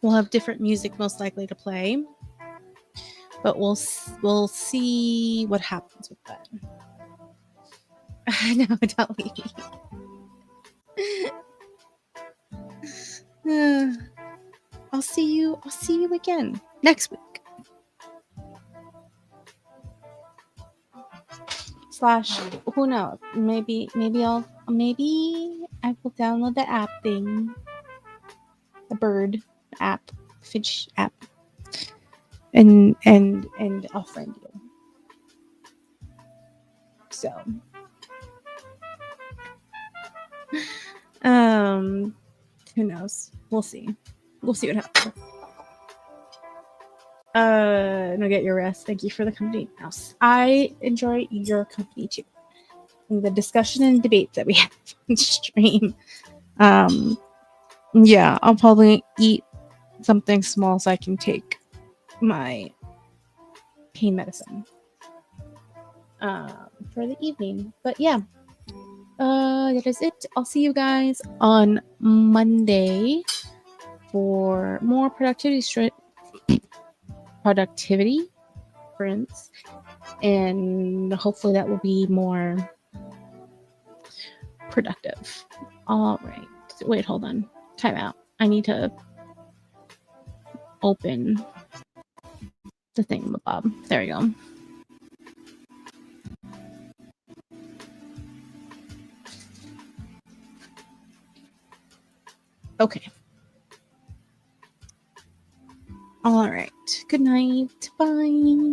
we'll have different music most likely to play, but we'll see what happens with that. I know, don't leave. I'll see you again next week. / who knows? Maybe I will download the app thing. The bird app, fish app. And I'll friend you. So who knows? We'll see. We'll see what happens. No, get your rest. Thank you for the company. I enjoy your company too. And the discussion and debate that we have on stream. Yeah, I'll probably eat something small so I can take my pain medicine for the evening. But yeah, that is it. I'll see you guys on Monday for more productivity sprints, and hopefully that will be more productive. All right. Wait, hold on. Time out. I need to open the thingamabob. There we go. Okay. All right. Good night. Bye.